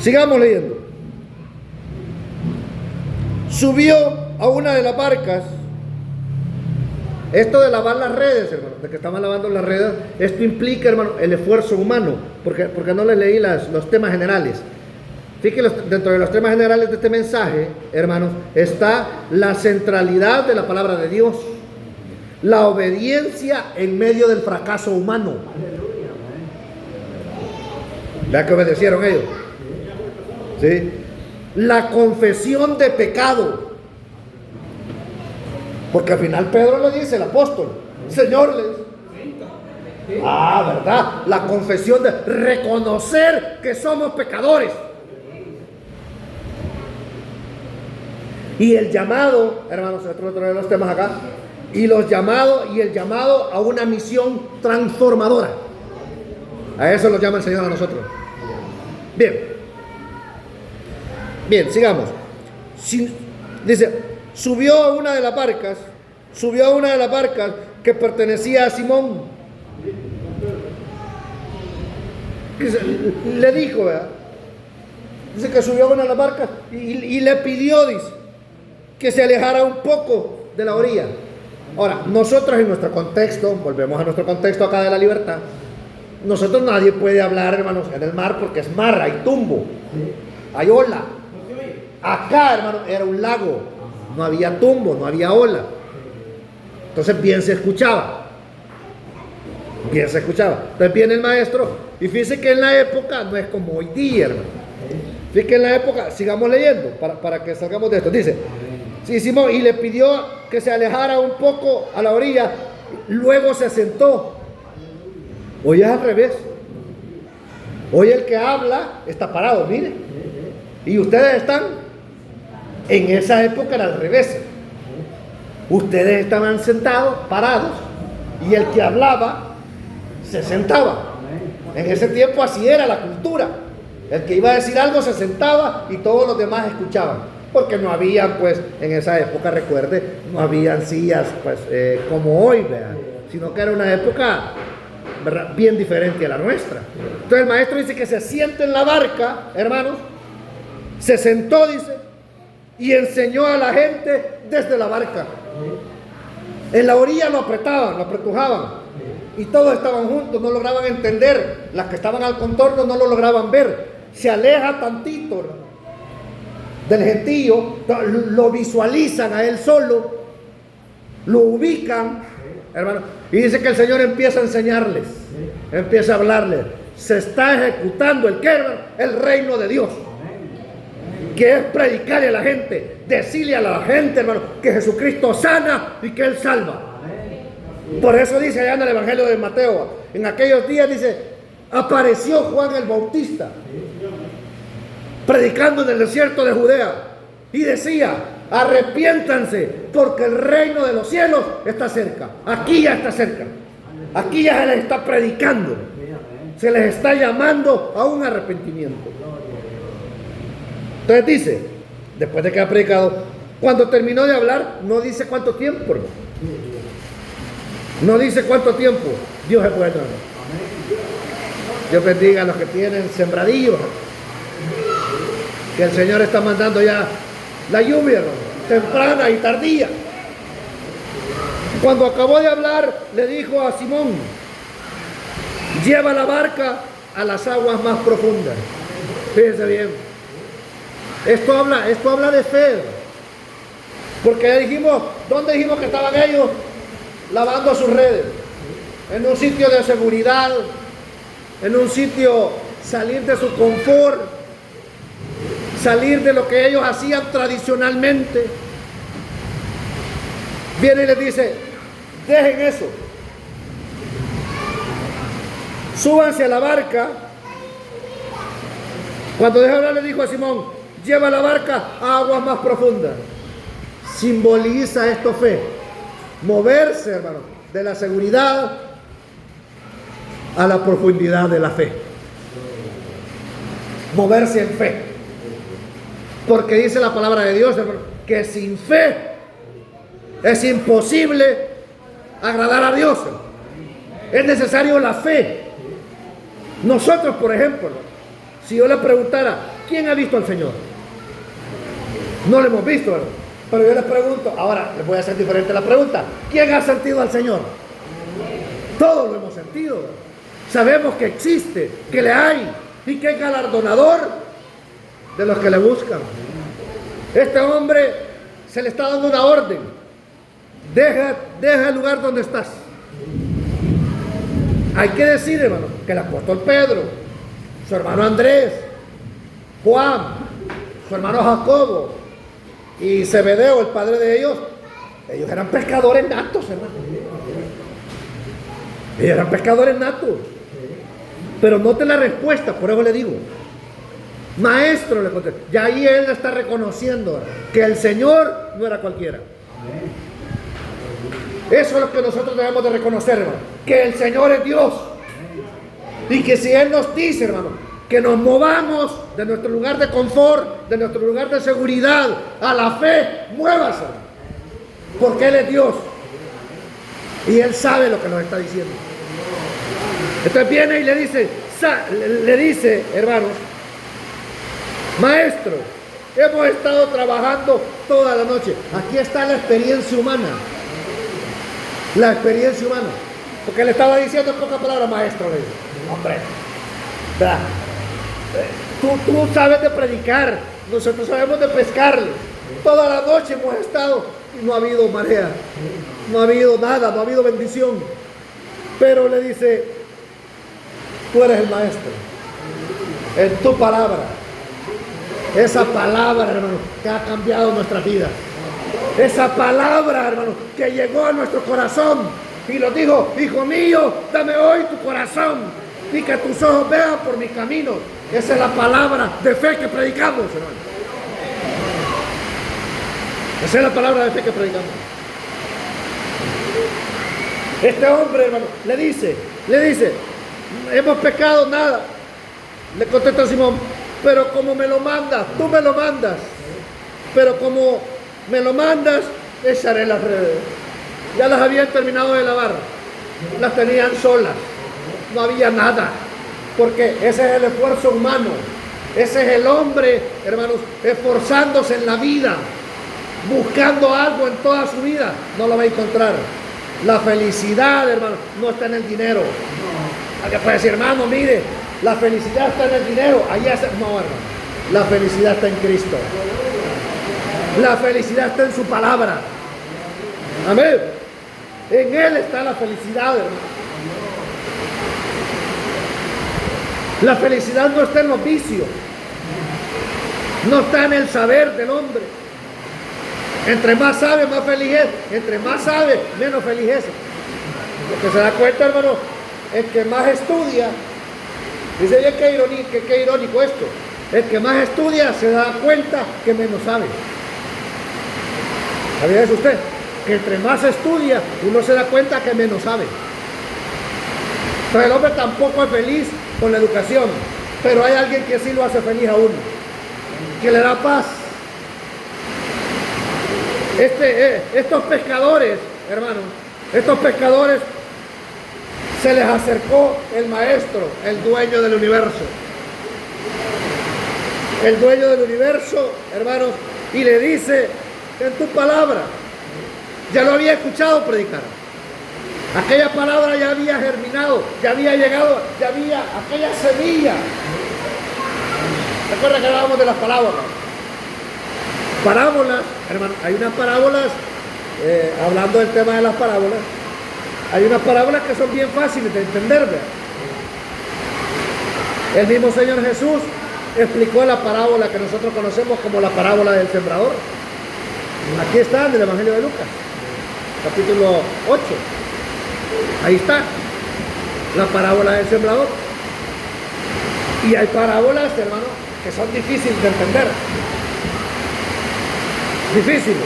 Sigamos leyendo. Subió a una de las barcas. Esto de lavar las redes, hermano, de que estaban lavando las redes, esto implica, hermano, el esfuerzo humano, porque no les leí los temas generales. Fíjense, dentro de los temas generales de este mensaje, hermanos, está la centralidad de la palabra de Dios, la obediencia en medio del fracaso humano. ¿Vea que obedecieron ellos? ¿Sí? La confesión de pecado, porque al final Pedro le dice, el apóstol, Señor, ¿verdad? La confesión de reconocer que somos pecadores. Y el llamado, hermanos, otro de los temas acá, y el llamado a una misión transformadora. A eso lo llama el Señor a nosotros. Bien, sigamos. Dice, subió a una de las barcas que pertenecía a Simón. Le dijo, ¿verdad? Dice que subió a una de las barcas y le pidió, dice, que se alejara un poco de la orilla. Ahora, nosotros en nuestro contexto, volvemos a nuestro contexto acá de la libertad, nosotros nadie puede hablar, hermanos, en el mar porque es mar, hay tumbo, hay ola. Acá, hermano, era un lago. no había tumbo, no había ola. Entonces bien se escuchaba. Bien se escuchaba. Entonces viene el maestro y fíjese que en la época no es como hoy día, hermano. Fíjese que en la época, sigamos leyendo para que salgamos de esto. Dice, sí, Simón, y le pidió que se alejara un poco a la orilla, luego se sentó. Hoy es al revés. Hoy el que habla está parado, mire. Y ustedes están, en esa época era al revés. Ustedes estaban sentados, parados, y el que hablaba se sentaba. En ese tiempo así era la cultura. El que iba a decir algo se sentaba y todos los demás escuchaban. Porque no habían, pues, en esa época, recuerde, no habían sillas, pues, como hoy, vean, sino que era una época, ¿verdad?, bien diferente a la nuestra. Entonces el maestro dice que se siente en la barca, hermanos, se sentó, dice, y enseñó a la gente desde la barca. En la orilla lo apretaban, lo apretujaban, y todos estaban juntos, no lograban entender. Las que estaban al contorno no lo lograban ver. Se aleja tantito del gentío, lo visualizan a él solo, lo ubican, hermano, y dice que el Señor empieza a enseñarles, empieza a hablarles. Se está ejecutando el ¿qué, hermano? El reino de Dios, que es predicarle a la gente, decirle a la gente, hermano, que Jesucristo sana y que Él salva. Por eso dice allá en el Evangelio de Mateo, en aquellos días dice, apareció Juan el Bautista predicando en el desierto de Judea y decía, arrepiéntanse porque el reino de los cielos está cerca. Aquí ya está cerca, aquí ya se les está predicando, se les está llamando a un arrepentimiento. Entonces dice, después de que ha predicado, cuando terminó de hablar, no dice cuánto tiempo, hermano. No dice cuánto tiempo. Dios es bueno, hermano. Dios bendiga a los que tienen sembradillos, que el Señor está mandando ya la lluvia, hermano, temprana y tardía. Cuando acabó de hablar, le dijo a Simón, lleva la barca a las aguas más profundas. Fíjense bien, esto habla de fe, porque ya dijimos, ¿dónde dijimos que estaban ellos? Lavando sus redes, en un sitio de seguridad, en un sitio, salir de su confort, salir de lo que ellos hacían tradicionalmente. Viene y les dice, dejen eso, súbanse a la barca. Cuando dejó hablar, le dijo a Simón, lleva la barca a aguas más profundas. Simboliza esto fe, moverse, hermano, de la seguridad a la profundidad de la fe, moverse en fe, porque dice la palabra de Dios, hermano, que sin fe es imposible agradar a Dios. Es necesario la fe. Nosotros, por ejemplo, si yo le preguntara, ¿quién ha visto al Señor? No lo hemos visto, ¿verdad? Pero yo les pregunto, ahora les voy a hacer diferente la pregunta, ¿quién ha sentido al Señor? Todos lo hemos sentido, ¿verdad? Sabemos que existe, que le hay y que es galardonador de los que le buscan. Este hombre se le está dando una orden: deja el lugar donde estás. Hay que decir, hermano, que el apóstol Pedro, su hermano Andrés, Juan, su hermano Jacobo y Zebedeo, el padre de ellos eran pescadores natos, hermano. Ellos eran pescadores natos. Pero note la respuesta, por eso le digo, maestro, le contestó. Ya ahí él está reconociendo que el Señor no era cualquiera. Eso es lo que nosotros debemos de reconocer, hermano, que el Señor es Dios. Y que si Él nos dice, hermano, que nos movamos de nuestro lugar de confort, de nuestro lugar de seguridad a la fe, muévase, porque Él es Dios y Él sabe lo que nos está diciendo. Entonces viene y le dice, hermanos, maestro, hemos estado trabajando toda la noche. Aquí está la experiencia humana. La experiencia humana. Porque le estaba diciendo en pocas palabras, maestro, le dice, hombre, ¿verdad? Tú sabes de predicar, nosotros sabemos de pescarle. Toda la noche hemos estado y no ha habido marea, no ha habido nada, no ha habido bendición. Pero le dice, tú eres el maestro, en tu palabra. Esa palabra, hermano, que ha cambiado nuestra vida. Esa palabra, hermano, que llegó a nuestro corazón y lo dijo, hijo mío, dame hoy tu corazón y que tus ojos vean por mis caminos. Esa es la palabra de fe que predicamos, hermano. Esa es la palabra de fe que predicamos. Este hombre, hermano, le dice, hemos pecado nada. Le contesta Simón, pero como me lo mandas, tú me lo mandas, pero como me lo mandas, echaré las redes. Ya las habían terminado de lavar, las tenían solas, no había nada, porque ese es el esfuerzo humano, ese es el hombre, hermanos, esforzándose en la vida, buscando algo en toda su vida, no lo va a encontrar. La felicidad, hermano, no está en el dinero. Alguien puede decir, hermano, mire, la felicidad está en el dinero. Allá está. No, hermano, la felicidad está en Cristo. La felicidad está en su palabra. Amén. En Él está la felicidad, hermano. La felicidad no está en los vicios, no está en el saber del hombre. Entre más sabe, más feliz es. Entre más sabe, menos feliz es. Lo que se da cuenta, hermano, es que más estudia. Dice bien qué irónico esto. El que más estudia se da cuenta que menos sabe. ¿Sabía eso usted? Que entre más estudia, uno se da cuenta que menos sabe. Pero el hombre tampoco es feliz con la educación. Pero hay alguien que sí lo hace feliz a uno, que le da paz. Estos pescadores, hermanos, estos pescadores, se les acercó el maestro, el dueño del universo. El dueño del universo, hermanos, y le dice, en tu palabra, ya lo había escuchado predicar. Aquella palabra ya había germinado, ya había llegado, ya había aquella semilla. ¿Recuerda que hablábamos de las parábolas? Parábolas, hermano, hay unas parábolas, hablando del tema de las parábolas, hay unas parábolas que son bien fáciles de entender, ¿verdad? El mismo Señor Jesús explicó la parábola que nosotros conocemos como la parábola del sembrador. Aquí está en el Evangelio de Lucas, capítulo 8. Ahí está, la parábola del sembrador. Y hay parábolas, hermano, que son difíciles de entender. Difíciles.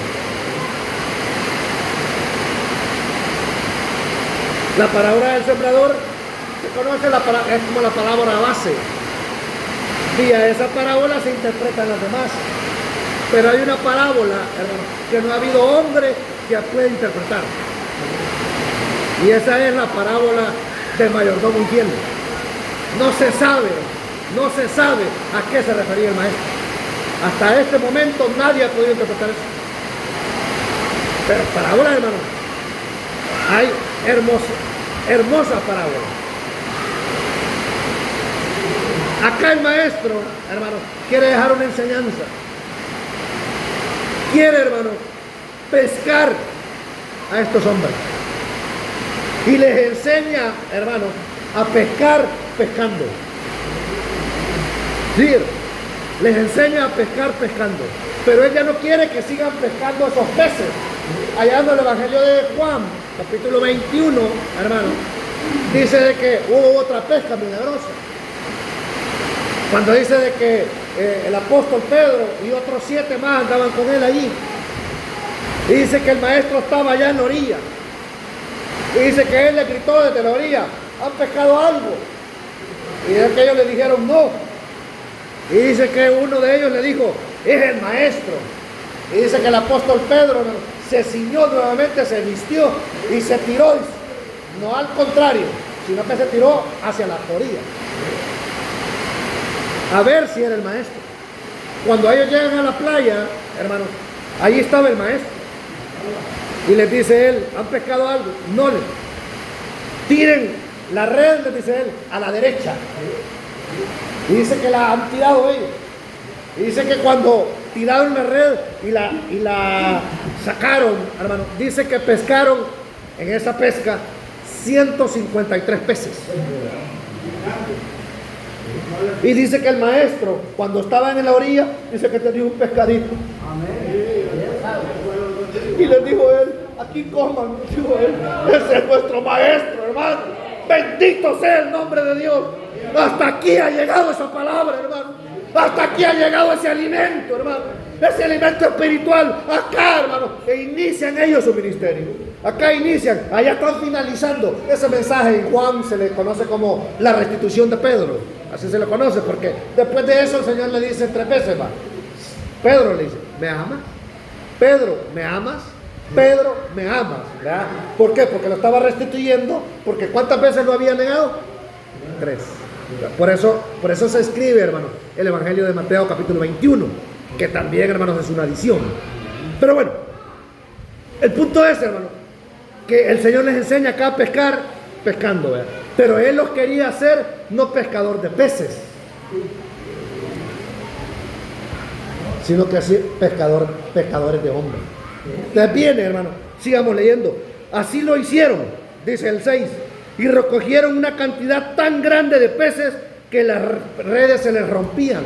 La parábola del sembrador se conoce, es como la palabra base. Y a esa parábola se interpretan las demás. Pero hay una parábola, hermano, que no ha habido hombre que pueda interpretar. Y esa es la parábola del mayordomo infiel. No se sabe a qué se refería el maestro. Hasta este momento nadie ha podido interpretar eso. Pero parábola, hermano, hay hermosas parábolas. Acá el maestro, hermano, quiere dejar una enseñanza. Quiere, hermano, pescar a estos hombres. Y les enseña, hermano, a pescar pescando. Sí, les enseña a pescar pescando. Pero ella no quiere que sigan pescando esos peces. Allá en el Evangelio de Juan, capítulo 21, hermano, dice de que hubo otra pesca milagrosa. Cuando dice de que el apóstol Pedro y otros 7 más andaban con él allí. Y dice que el maestro estaba allá en la orilla. Y dice que él le gritó desde la orilla, ¿han pescado algo? Y de que ellos le dijeron no. Y dice que uno de ellos le dijo, es el maestro. Y dice que el apóstol Pedro se ciñó nuevamente, se vistió y se tiró. No al contrario, sino que se tiró hacia la orilla. A ver si era el maestro. Cuando ellos llegan a la playa, hermanos, ahí estaba el maestro. Y les dice él, ¿han pescado algo? No les. Tiren la red, les dice él, a la derecha. Y dice que la han tirado ellos. Y dice que cuando tiraron la red y la sacaron, hermano. Dice que pescaron en esa pesca 153 peces. Y dice que el maestro, cuando estaba en la orilla, dice que tenía un pescadito. Y les dijo él, aquí coman, dijo él, ese es nuestro maestro, hermano. Bendito sea el nombre de Dios. Hasta aquí ha llegado esa palabra, hermano. Hasta aquí ha llegado ese alimento, hermano. Ese alimento espiritual, acá, hermano. E inician ellos su ministerio. Acá inician, allá están finalizando. Ese mensaje en Juan se le conoce como la restitución de Pedro. Así se le conoce, porque después de eso el Señor le dice 3 veces más. Pedro le dice, ¿me amas? Pedro, ¿me amas? Pedro, ¿me amas? ¿Verdad? ¿Por qué? Porque lo estaba restituyendo. Porque ¿cuántas veces lo había negado? 3. Por eso se escribe, hermano, el Evangelio de Mateo capítulo 21, que también, hermanos, es una adición. Pero bueno, el punto es, hermano, que el Señor les enseña acá a pescar, pescando, ¿verdad? Pero Él los quería hacer no pescador de peces, sino que así pescadores de hombres. Entonces viene, hermano, sigamos leyendo. Así lo hicieron, dice el 6, y recogieron una cantidad tan grande de peces que las redes se les rompían.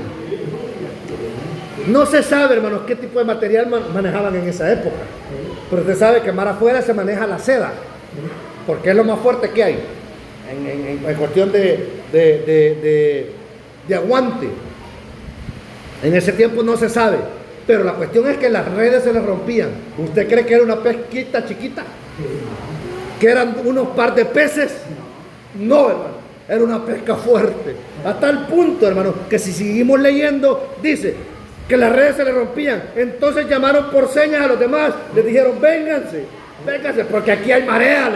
No se sabe, hermanos, qué tipo de material manejaban en esa época, pero usted sabe que mar afuera se maneja la seda, porque es lo más fuerte que hay en cuestión de aguante. En ese tiempo no se sabe, pero la cuestión es que las redes se les rompían. ¿Usted cree que era una pesquita chiquita? ¿Que eran unos par de peces? No, hermano, era una pesca fuerte. A tal punto, hermano, que si seguimos leyendo, dice que las redes se les rompían. Entonces llamaron por señas a los demás, les dijeron, vénganse, porque aquí hay marea.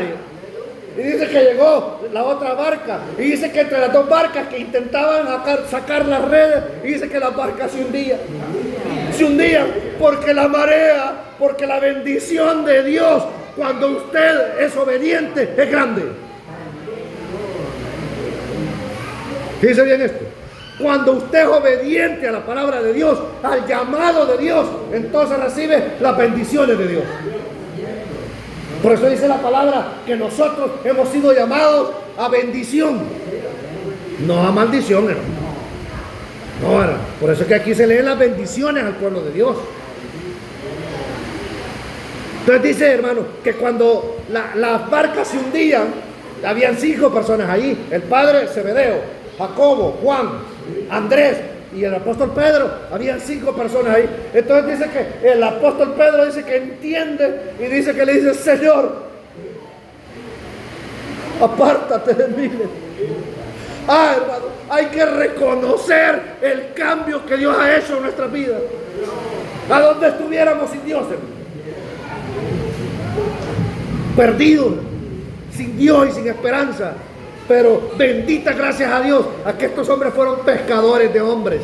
Y dice que llegó la otra barca, y dice que entre las dos barcas que intentaban sacar las redes, y dice que las barcas se hundían, porque la marea, porque la bendición de Dios, cuando usted es obediente, es grande. Fíjese bien esto. Cuando usted es obediente a la palabra de Dios, al llamado de Dios, entonces recibe las bendiciones de Dios. Por eso dice la palabra que nosotros hemos sido llamados a bendición, no a maldición, hermano. No, hermano. Por eso es que aquí se leen las bendiciones al pueblo de Dios. Entonces dice, hermano, que cuando las barcas se hundían, habían 5 personas allí: el padre Zebedeo, Jacobo, Juan, Andrés y el apóstol Pedro. Habían 5 personas ahí. Entonces dice que el apóstol Pedro dice que entiende y dice que le dice, Señor, apártate de mí. Hermano, hay que reconocer el cambio que Dios ha hecho en nuestras vidas. ¿A dónde estuviéramos sin Dios, hermano? Perdidos, sin Dios y sin esperanza. Pero bendita gracias a Dios a que estos hombres fueron pescadores de hombres.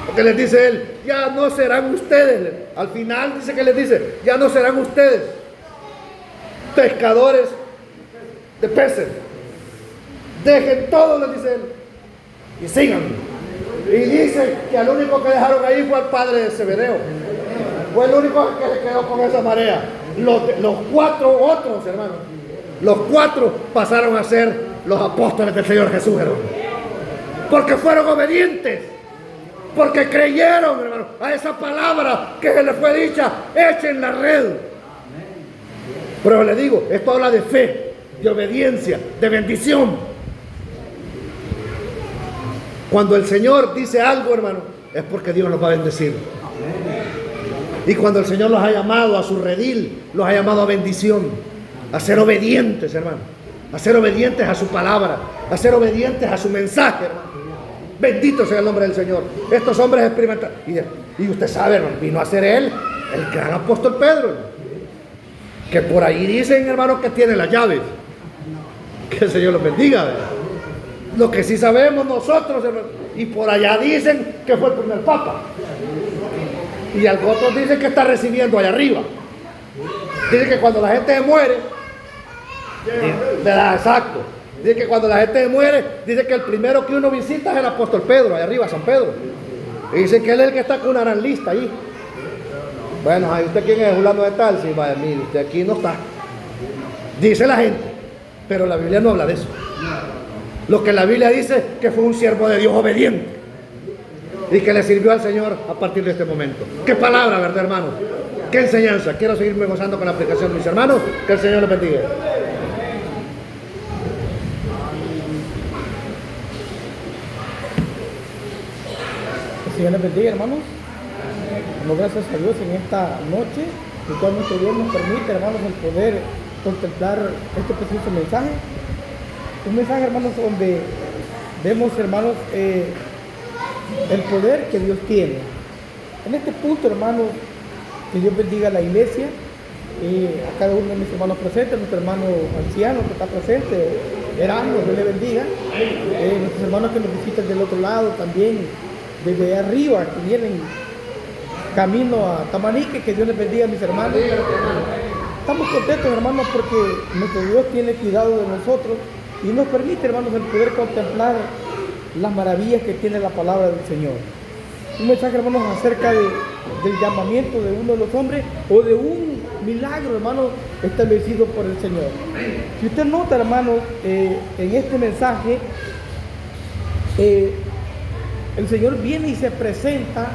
Porque les dice él, ya no serán ustedes. Al final dice que les dice, ya no serán ustedes pescadores de peces. Dejen todo, les dice él, y sigan. Y dice que al único que dejaron ahí fue al padre de Zebedeo. Fue el único que se quedó con esa marea. Los 4 otros, hermanos, los 4 pasaron a ser los apóstoles del Señor Jesús, hermano. Porque fueron obedientes. Porque creyeron, hermano, a esa palabra que se les fue dicha: echen la red. Pero le digo, esto habla de fe, de obediencia, de bendición. Cuando el Señor dice algo, hermano, es porque Dios nos va a bendecir. Y cuando el Señor los ha llamado a su redil, los ha llamado a bendición, a ser obedientes, hermano, a ser obedientes a su palabra, a ser obedientes a su mensaje, hermano. Bendito sea el nombre del Señor. Estos hombres experimentaron. Y usted sabe, hermano, vino a ser él, el gran apóstol Pedro, hermano, que por ahí dicen, hermano, que tiene las llaves. Que el Señor los bendiga, ¿verdad? Lo que sí sabemos nosotros, hermano, y por allá dicen que fue el primer papa. Y otros dicen que está recibiendo allá arriba. Dicen que cuando la gente se muere, ¿verdad? Exacto. Dice que cuando la gente muere, dice que el primero que uno visita es el apóstol Pedro, allá arriba, San Pedro. Y dice que él es el que está con una gran lista ahí. Bueno, ¿y usted quién es? Fulano de tal. Sí, vaya, mire, usted aquí no está. Dice la gente, pero la Biblia no habla de eso. Lo que la Biblia dice que fue un siervo de Dios obediente y que le sirvió al Señor a partir de este momento. Qué palabra, ¿verdad, hermanos? Qué enseñanza. Quiero seguirme gozando con la aplicación, mis hermanos. Que el Señor los bendiga. Que el Señor les bendiga, hermanos. Damos gracias a Dios en esta noche, el cual nuestro Dios nos permite, hermanos, el poder contemplar este precioso mensaje. Un mensaje, hermanos, donde vemos, hermanos, el poder que Dios tiene. En este punto, hermanos, que Dios bendiga a la iglesia, a cada uno de mis hermanos presentes, nuestro hermano anciano que está presente, Erasmo, Dios le bendiga, nuestros hermanos que nos visitan del otro lado también, desde arriba, que vienen camino a Tamarique, que Dios les bendiga a mis hermanos. Estamos contentos, hermanos, porque nuestro Dios tiene cuidado de nosotros y nos permite, hermanos, el poder contemplar las maravillas que tiene la palabra del Señor. Un mensaje, hermanos, acerca del llamamiento de uno de los hombres o de un milagro, hermanos, establecido por el Señor. Si usted nota, hermanos, en este mensaje, el Señor viene y se presenta.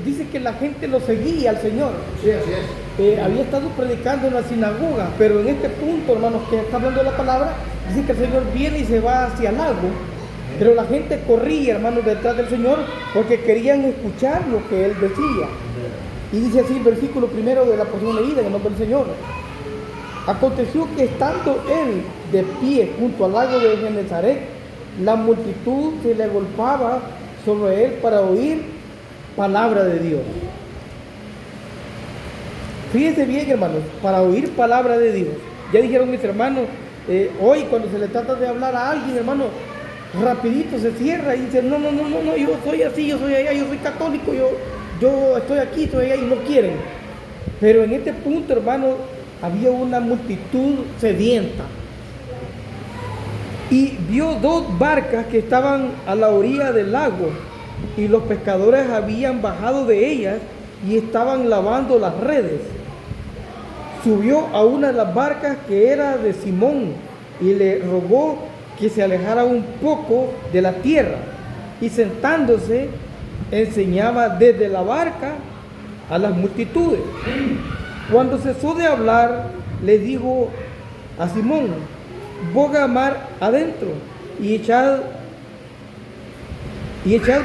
Dice que la gente lo seguía al Señor. Sí, así es. Había estado predicando en la sinagoga, pero en este punto, hermanos, que está hablando la palabra, dice que el Señor viene y se va hacia el lago, pero la gente corría, hermanos, detrás del Señor porque querían escuchar lo que Él decía. Y dice así el versículo primero de la porción leída en el nombre del Señor. Aconteció que estando Él de pie junto al lago de Genezaret, la multitud se le agolpaba sobre Él para oír palabra de Dios. Fíjense bien, hermanos, para oír palabra de Dios. Ya dijeron mis hermanos, hoy cuando se le trata de hablar a alguien, hermano, rapidito se cierra y dice, no, yo soy así, yo soy allá, yo soy católico, yo estoy aquí, estoy allá, y no quieren. Pero en este punto, hermano, había una multitud sedienta. Y vio dos barcas que estaban a la orilla del lago, y los pescadores habían bajado de ellas y estaban lavando las redes. Subió a una de las barcas que era de Simón y le rogó que se alejara un poco de la tierra, y sentándose enseñaba desde la barca a las multitudes. Cuando cesó de hablar, le dijo a Simón: boga mar adentro y echad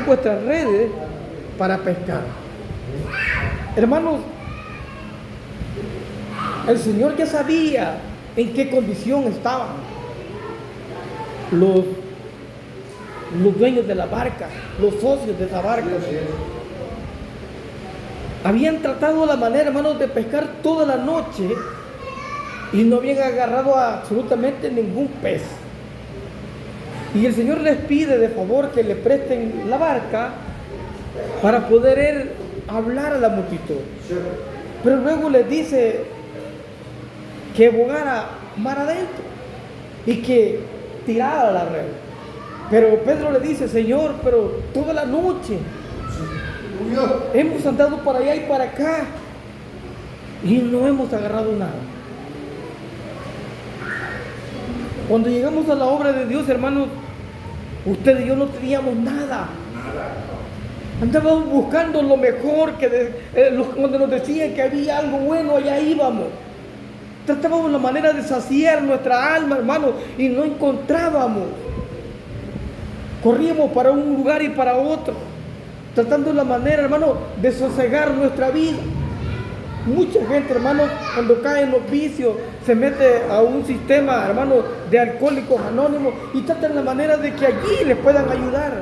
vuestras redes para pescar. Hermanos, el Señor ya sabía en qué condición estaban los dueños de la barca, los socios de esa barca. Habían tratado la manera, hermanos, de pescar toda la noche y no habían agarrado absolutamente ningún pez. Y el Señor les pide de favor que le presten la barca para poder hablar a la multitud. Pero luego les dice que bogara mar adentro y que tirara la red. Pero Pedro le dice: Señor, pero toda la noche hemos andado para allá y para acá y no hemos agarrado nada. Cuando llegamos a la obra de Dios, hermanos, usted y yo no teníamos nada. Andábamos buscando lo mejor, cuando nos decían que había algo bueno, allá íbamos. Tratábamos la manera de saciar nuestra alma, hermanos, y no encontrábamos. Corríamos para un lugar y para otro, tratando la manera, hermano, de sosegar nuestra vida. Mucha gente, hermano, cuando cae en los vicios, se mete a un sistema, hermano, de alcohólicos anónimos y tratan la manera de que allí les puedan ayudar.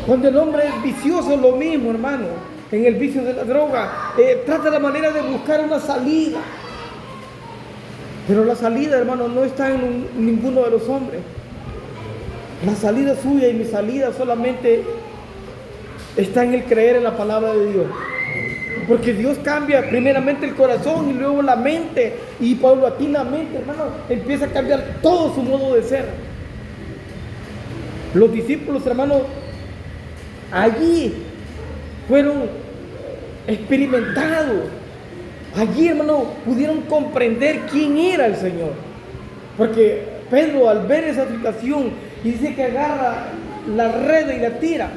Cuando el hombre es vicioso, lo mismo, hermano, en el vicio de la droga, trata la manera de buscar una salida. Pero la salida, hermano, no está en ninguno de los hombres. La salida suya y mi salida solamente está en el creer en la palabra de Dios. Porque Dios cambia primeramente el corazón y luego la mente, y paulatinamente, hermano, empieza a cambiar todo su modo de ser. Los discípulos, hermanos, allí fueron experimentados. Allí, hermanos, pudieron comprender quién era el Señor. Porque Pedro, al ver esa situación, y dice que agarra la red y la tira.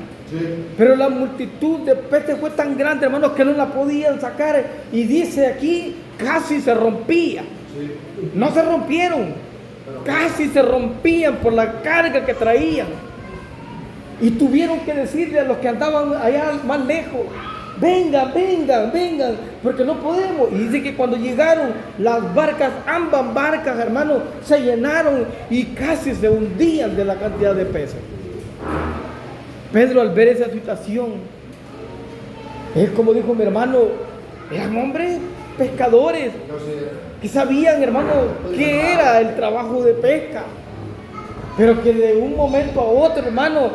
Pero la multitud de peces fue tan grande, hermanos, que no la podían sacar. Y dice aquí, casi se rompía. No se rompieron, casi se rompían por la carga que traían. Y tuvieron que decirle a los que andaban allá más lejos: vengan, vengan, vengan, porque no podemos. Y dice que cuando llegaron las barcas, ambas barcas, hermanos, se llenaron y casi se hundían de la cantidad de peces. Pedro, al ver esa situación, es como dijo mi hermano, eran hombres pescadores que sabían, hermano, qué era el trabajo de pesca, pero que de un momento a otro, hermano,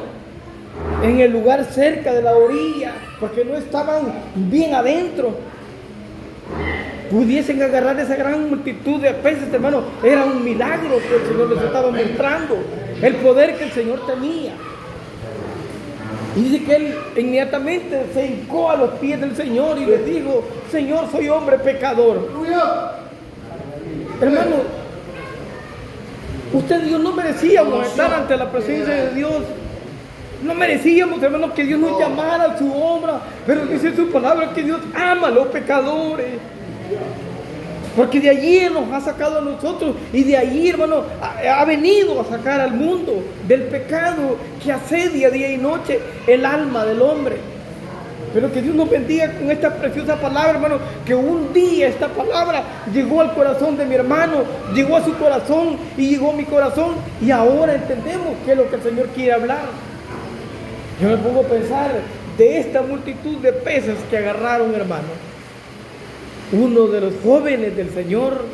en el lugar cerca de la orilla, porque no estaban bien adentro, pudiesen agarrar esa gran multitud de peces, hermano. Era un milagro que el Señor les estaba mostrando, el poder que el Señor tenía. Y dice que él inmediatamente se hincó a los pies del Señor y le dijo: Señor, soy hombre pecador. Hermano, usted y yo no merecíamos estar ante la presencia de Dios. No merecíamos, hermanos, que Dios nos llamara a su obra. Pero dice su palabra que Dios ama a los pecadores. Porque de allí Él nos ha sacado a nosotros. Y de allí, hermano, ha venido a sacar al mundo del pecado que asedia día y noche el alma del hombre. Pero que Dios nos bendiga con esta preciosa palabra, hermano. Que un día esta palabra llegó al corazón de mi hermano, llegó a su corazón y llegó a mi corazón. Y ahora entendemos qué es lo que el Señor quiere hablar. Yo me pongo a pensar de esta multitud de peces que agarraron, hermano. Uno de los jóvenes del Señor,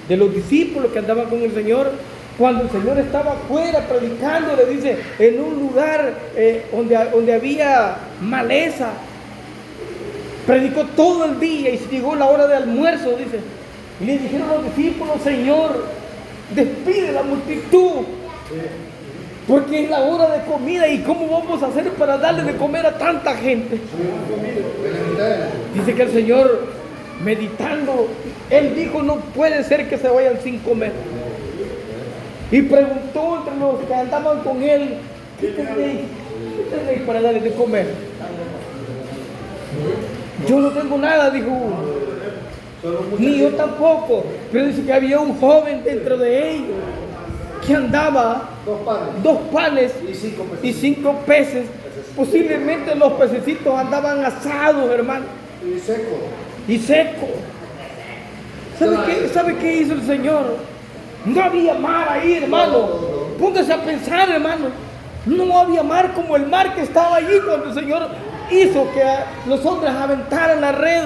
de los discípulos que andaban con el Señor, cuando el Señor estaba afuera predicando, le dice, en un lugar donde había maleza, predicó todo el día y llegó la hora de almuerzo, dice, y le dijeron a los discípulos: Señor, despide la multitud, porque es la hora de comida. ¿Y cómo vamos a hacer para darle de comer a tanta gente? Dice que el Señor, meditando, Él dijo: no puede ser que se vayan sin comer. Y preguntó entre los que andaban con Él: ¿qué tenéis para darles de comer? Yo no tengo nada, dijo uno. Ni yo tampoco. Pero dice que había un joven dentro de ellos que andaba 2 panes y 5 peces. Posiblemente los pececitos andaban asados, hermano, y seco. ¿Sabe qué hizo el Señor? No había mar ahí, hermano. Póngase a pensar, hermano. No había mar como el mar que estaba allí cuando el Señor hizo que los hombres aventaran la red.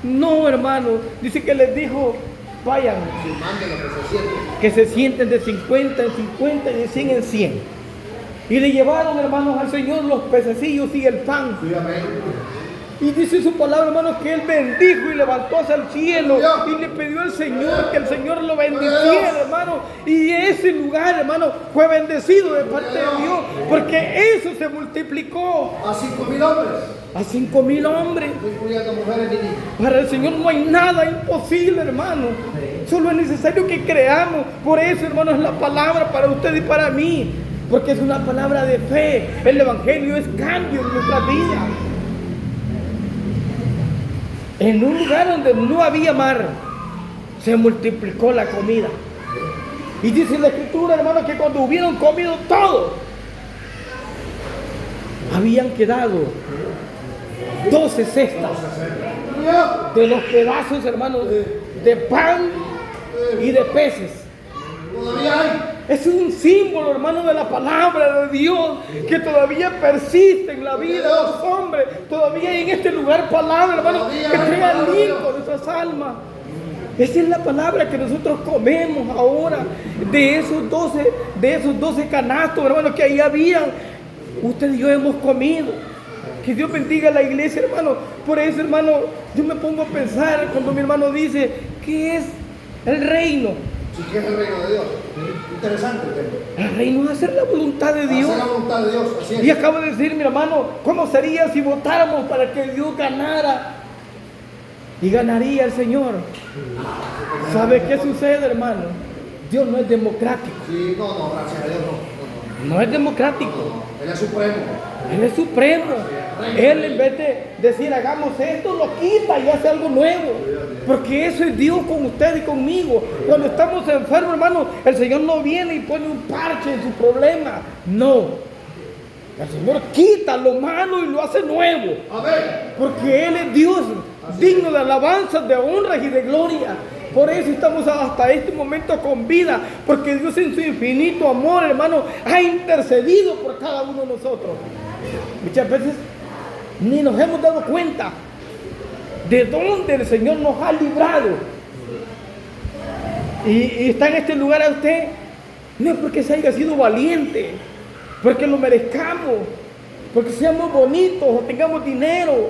No, hermano. Dice que les dijo: vayan, que se sienten de 50 en 50 y de 100 en 100. Y le llevaron, hermanos, al Señor los pececillos y el pan. Y dice su palabra, hermanos, que Él bendijo y levantó hacia el cielo y le pidió al Señor que el Señor lo bendiciera, hermano. Y ese lugar, hermano, fue bendecido de parte de Dios, porque eso se multiplicó A 5,000 hombres. a 5,000 hombres. Incluyendo mujeres y niños. Para el Señor no hay nada imposible, hermano. Solo es necesario que creamos. Por eso, hermano, es la palabra para usted y para mí, porque es una palabra de fe. El Evangelio es cambio en nuestra vida. En un lugar donde no había mar, se multiplicó la comida. Y dice la Escritura, hermano, que cuando hubieron comido todo, habían quedado 12 cestas de los pedazos, hermanos, de pan y de peces. Es un símbolo, hermano, de la palabra de Dios que todavía persiste en la vida de los hombres. Todavía hay en este lugar palabra, hermano, que trae aliento a nuestras almas. Esa es la palabra que nosotros comemos ahora, de esos 12 canastos, hermano, que ahí habían. Usted y yo hemos comido. Que Dios bendiga a la iglesia, hermano. Por eso, hermano, yo me pongo a pensar cuando mi hermano dice: ¿qué es el reino? Sí, ¿qué es el reino de Dios? Interesante el tema. El reino es hacer la voluntad de Dios. Hacer la voluntad de Dios, así es. Y acabo de decir, mi hermano, ¿cómo sería si votáramos para que Dios ganara? Y ganaría el Señor. ¿Sabe qué sucede, hermano? Dios no es democrático. Sí, no, gracias a Dios no. No es democrático. Él es supremo. Él es supremo. Él, en vez de decir hagamos esto, lo quita y hace algo nuevo. Porque eso es Dios con usted y conmigo. Cuando estamos enfermos, hermano, el Señor no viene y pone un parche en su problema. No. El Señor quita lo malo y lo hace nuevo. Porque Él es Dios, digno de alabanzas, de honras y de gloria. Por eso estamos hasta este momento con vida. Porque Dios en su infinito amor, hermano, ha intercedido por cada uno de nosotros. Muchas veces ni nos hemos dado cuenta de dónde el Señor nos ha librado. Y está en este lugar a usted, no es porque se haya sido valiente, porque lo merezcamos, porque seamos bonitos o tengamos dinero.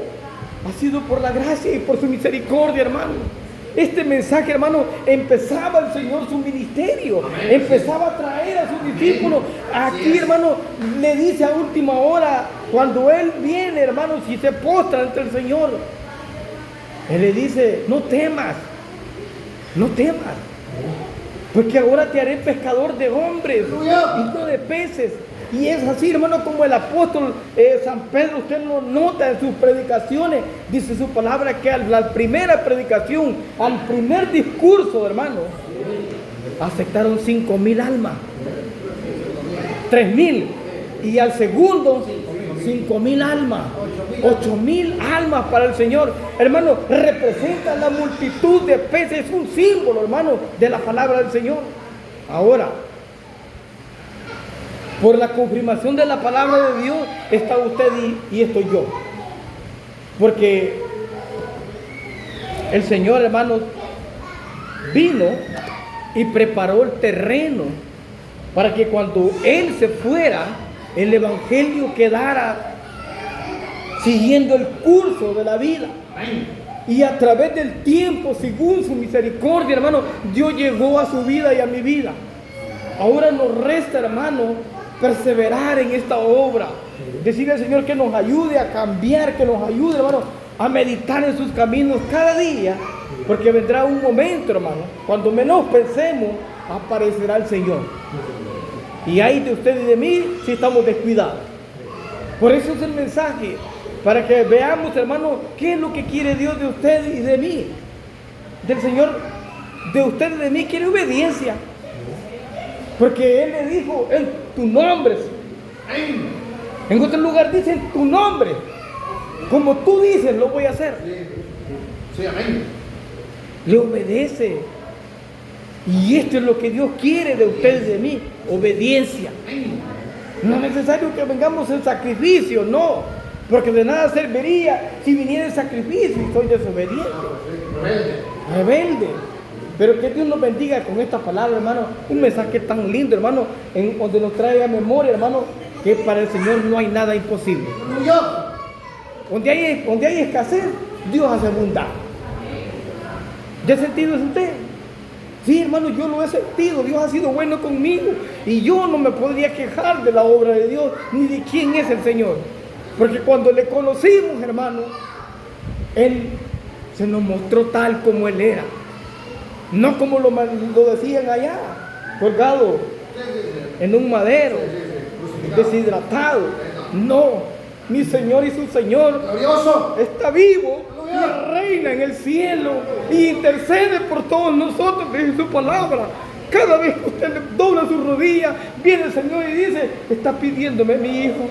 Ha sido por la gracia y por su misericordia, hermano. Este mensaje, hermano, empezaba el Señor su ministerio, empezaba a traer a sus discípulos. Aquí, hermano, le dice a última hora, cuando Él viene, hermano, si se postra ante el Señor, Él le dice, no temas, no temas, porque ahora te haré pescador de hombres y no de peces. Y es así, hermano, como el apóstol San Pedro, usted lo nota en sus predicaciones, dice su palabra que a la primera predicación, al primer discurso, hermano, aceptaron 5,000 almas, 3,000, y al segundo 5,000 almas, 8,000 almas para el Señor. Hermano, representa la multitud de peces, es un símbolo, hermano, de la palabra del Señor. Ahora, por la confirmación de la palabra de Dios está usted y estoy yo. Porque el Señor, hermanos, vino y preparó el terreno para que cuando Él se fuera, el Evangelio quedara siguiendo el curso de la vida. Y a través del tiempo, según su misericordia, hermano, Dios llegó a su vida y a mi vida. Ahora nos resta, hermano, perseverar en esta obra, decirle al Señor que nos ayude a cambiar, que nos ayude, hermano, a meditar en sus caminos cada día, porque vendrá un momento, hermano, cuando menos pensemos, aparecerá el Señor. Y hay de usted y de mí si estamos descuidados. Por eso es el mensaje, para que veamos, hermano, qué es lo que quiere Dios de usted y de mí. Del Señor, de usted y de mí, quiere obediencia. Porque Él le dijo, en tu nombre. En otro lugar dice, en tu nombre. Como tú dices, lo voy a hacer. Sí, amén. Le obedece. Y esto es lo que Dios quiere de ustedes y de mí. Obediencia. No es necesario que vengamos en sacrificio, no. Porque de nada serviría si viniera el sacrificio y soy desobediente. Rebelde. Pero que Dios nos bendiga con esta palabra, hermano. Un mensaje tan lindo, hermano, en donde nos trae a memoria, hermano, que para el Señor no hay nada imposible. Donde hay escasez, Dios hace abundar. ¿Ya ha sentido eso usted? Sí, hermano, yo lo he sentido. Dios ha sido bueno conmigo. Y yo no me podría quejar de la obra de Dios, ni de quién es el Señor. Porque cuando le conocimos, hermano, Él se nos mostró tal como Él era. No como lo decían allá, colgado en un madero, deshidratado. No, mi Señor y su Señor está vivo y reina en el cielo y intercede por todos nosotros, dice su palabra. Cada vez que usted le dobla su rodilla, viene el Señor y dice, está pidiéndome mi hijo.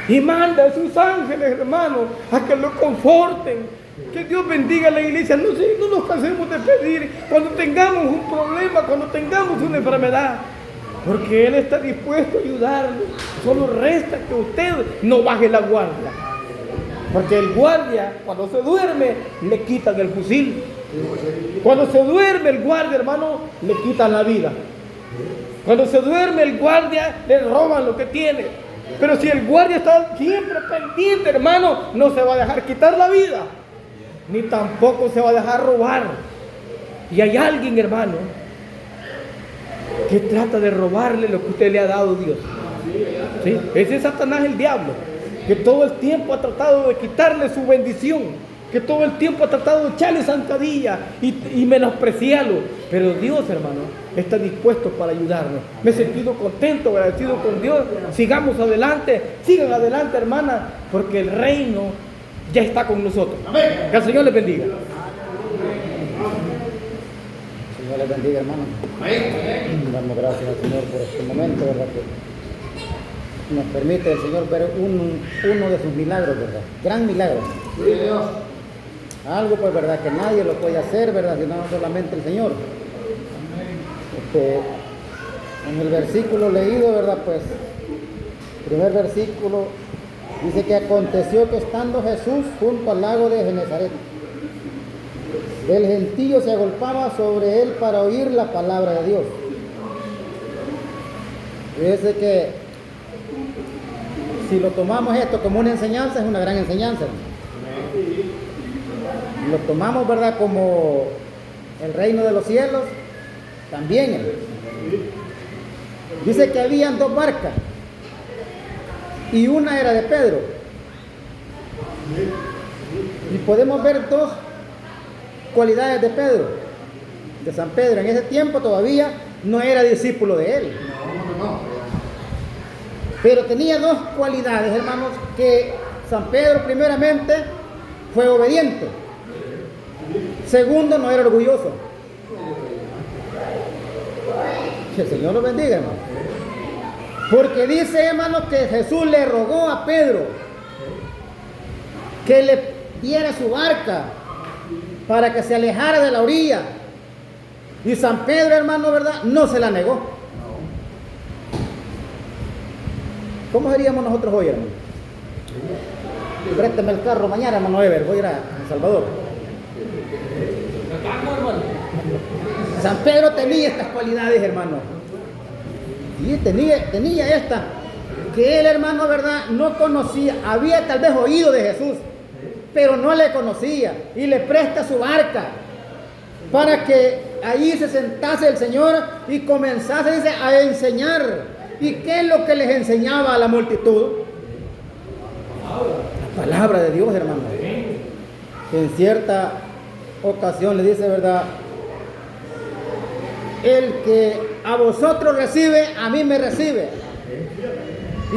Y manda a sus ángeles, hermano, a que lo conforten. Que Dios bendiga a la iglesia. No nos cansemos de pedir cuando tengamos un problema, cuando tengamos una enfermedad, porque Él está dispuesto a ayudarnos. Solo resta que usted no baje la guardia, porque el guardia, cuando se duerme, le quitan el fusil. Cuando se duerme el guardia, hermano, le quitan la vida. Cuando se duerme el guardia, le roban lo que tiene. Pero si el guardia está siempre pendiente, hermano, no se va a dejar quitar la vida, ni tampoco se va a dejar robar. Y hay alguien, hermano, que trata de robarle lo que usted le ha dado a Dios. ¿Sí? Ese es Satanás, el diablo, que todo el tiempo ha tratado de quitarle su bendición, que todo el tiempo ha tratado de echarle zancadilla y menospreciarlo. Pero Dios, hermano, está dispuesto para ayudarnos. Me he sentido contento, agradecido con Dios. Sigamos adelante, sigan adelante, hermana, porque el reino ya está con nosotros. Amén. Que el Señor les bendiga. Señor les bendiga, hermano. Damos gracias al Señor por este momento, ¿verdad? Que nos permite el Señor ver uno de sus milagros, ¿verdad? Gran milagro. Sí, Dios. Algo, pues, ¿verdad? Que nadie lo puede hacer, ¿verdad? Sino solamente el Señor. En el versículo leído, ¿verdad? Pues, primer versículo, dice que aconteció que estando Jesús junto al lago de Genezaret, el gentío se agolpaba sobre él para oír la palabra de Dios. Fíjese que si lo tomamos esto como una enseñanza, es una gran enseñanza. Lo tomamos, ¿verdad?, como el reino de los cielos, también. Dice que habían 2 barcas y una era de Pedro. Y podemos ver 2 cualidades de Pedro, de San Pedro. En ese tiempo todavía no era discípulo de él. Pero tenía 2 cualidades, hermanos, que San Pedro primeramente fue obediente. Segundo, no era orgulloso. Que el Señor lo bendiga, hermano. Porque dice, hermano, que Jesús le rogó a Pedro que le diera su barca para que se alejara de la orilla. Y San Pedro, hermano, ¿verdad?, no se la negó. ¿Cómo seríamos nosotros hoy, hermano? Préstame el carro mañana, hermano Ever, voy a ir a El Salvador. San Pedro tenía estas cualidades, hermano. Y tenía esta, que él, hermano, ¿verdad?, no conocía. Había tal vez oído de Jesús, pero no le conocía. Y le presta su barca para que allí se sentase el Señor y comenzase, dice, a enseñar. ¿Y qué es lo que les enseñaba a la multitud? La palabra de Dios, hermano. Que en cierta ocasión le dice, ¿verdad?, el que a vosotros recibe, a mí me recibe.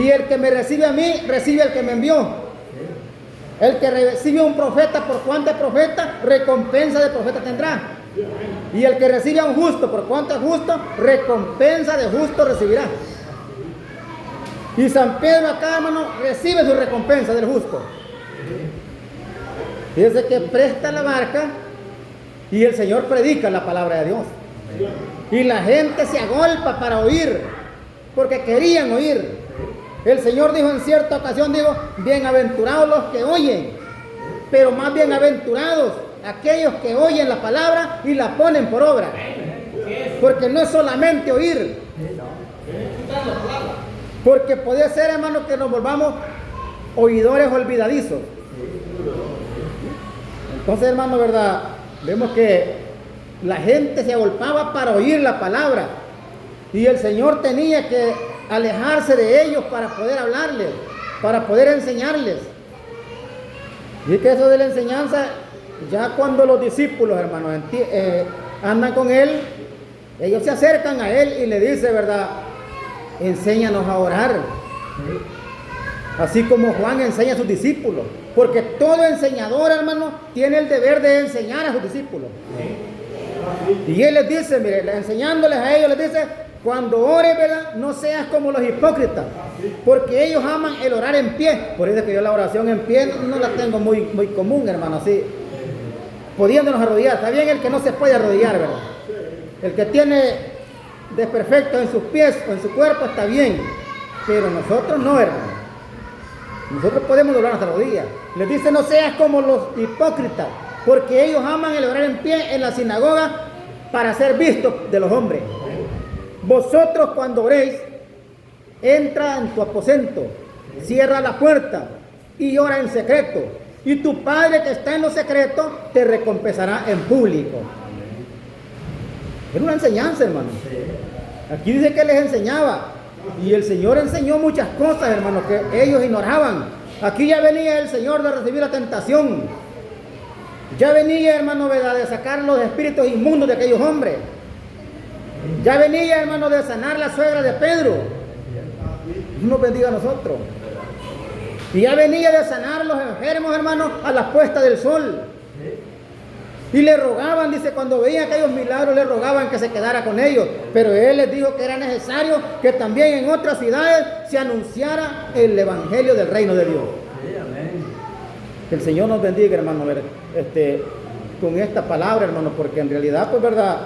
Y el que me recibe a mí, recibe al que me envió. El que recibe a un profeta, por cuanto es profeta, recompensa de profeta tendrá. Y el que recibe a un justo, por cuanto es justo, recompensa de justo recibirá. Y San Pedro acá, hermano, recibe su recompensa del justo. Fíjense que presta la barca y el Señor predica la palabra de Dios. Y la gente se agolpa para oír, porque querían oír. El Señor dijo en cierta ocasión, digo, bienaventurados los que oyen, pero más bienaventurados aquellos que oyen la palabra y la ponen por obra. Porque no es solamente oír. Porque puede ser, hermano, que nos volvamos oidores olvidadizos. Entonces, hermano, ¿verdad? Vemos que la gente se agolpaba para oír la palabra. Y el Señor tenía que alejarse de ellos para poder hablarles, para poder enseñarles. Y que eso de la enseñanza, ya cuando los discípulos, hermanos, andan con Él, ellos se acercan a Él y le dicen, ¿verdad?, enséñanos a orar. Así como Juan enseña a sus discípulos. Porque todo enseñador, hermano, tiene el deber de enseñar a sus discípulos. Y Él les dice, mire, enseñándoles a ellos, les dice, cuando ores, ¿verdad?, no seas como los hipócritas, porque ellos aman el orar en pie. Por eso es que yo la oración en pie no la tengo muy común, hermano, así, pudiéndonos arrodillar. Está bien el que no se puede arrodillar, ¿verdad? El que tiene desperfecto en sus pies o en su cuerpo está bien, pero nosotros no, hermano. Nosotros podemos doblar nuestra rodilla. Les dice, no seas como los hipócritas, porque ellos aman el orar en pie en la sinagoga para ser vistos de los hombres. Vosotros cuando oréis, entra en tu aposento, cierra la puerta y ora en secreto. Y tu Padre que está en lo secreto te recompensará en público. Era una enseñanza, hermano. Aquí dice que les enseñaba. Y el Señor enseñó muchas cosas, hermano, que ellos ignoraban. Aquí ya venía el Señor de recibir la tentación. Ya venía, hermano, ¿verdad?, de sacar los espíritus inmundos de aquellos hombres. Ya venía, hermano, de sanar la suegra de Pedro. Dios nos bendiga a nosotros. Y ya venía de sanar los enfermos, hermano, a la puesta del sol. Y le rogaban, dice, cuando veían aquellos milagros, le rogaban que se quedara con ellos. Pero él les dijo que era necesario que también en otras ciudades se anunciara el evangelio del reino de Dios. Que el Señor nos bendiga, hermano, con esta palabra, hermano, porque en realidad, pues, verdad,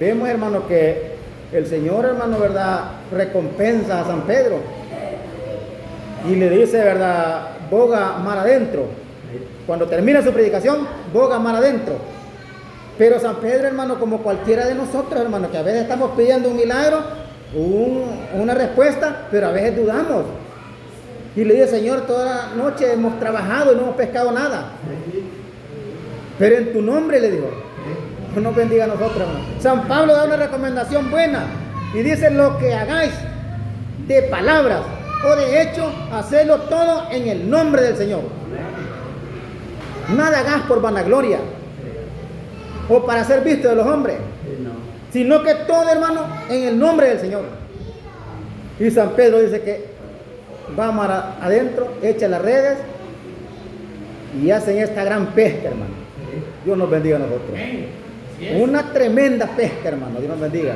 vemos, hermano, que el Señor, hermano, verdad, recompensa a San Pedro. Y le dice, verdad, boga mar adentro. Cuando termina su predicación, boga mar adentro. Pero San Pedro, hermano, como cualquiera de nosotros, hermano, que a veces estamos pidiendo un milagro, una respuesta, pero a veces dudamos. Y le dice, Señor, toda la noche hemos trabajado y no hemos pescado nada. Pero en tu nombre, le dijo. Dios nos bendiga a nosotros, hermano. San Pablo da una recomendación buena y dice, lo que hagáis de palabras o de hecho, hacedlo todo en el nombre del Señor. Nada hagas por vanagloria o para ser visto de los hombres, sino que todo, hermano, en el nombre del Señor. Y San Pedro dice que va mar adentro, echa las redes y hacen esta gran pesca, hermano. Dios nos bendiga a nosotros. Una tremenda pesca, hermano. Dios nos bendiga.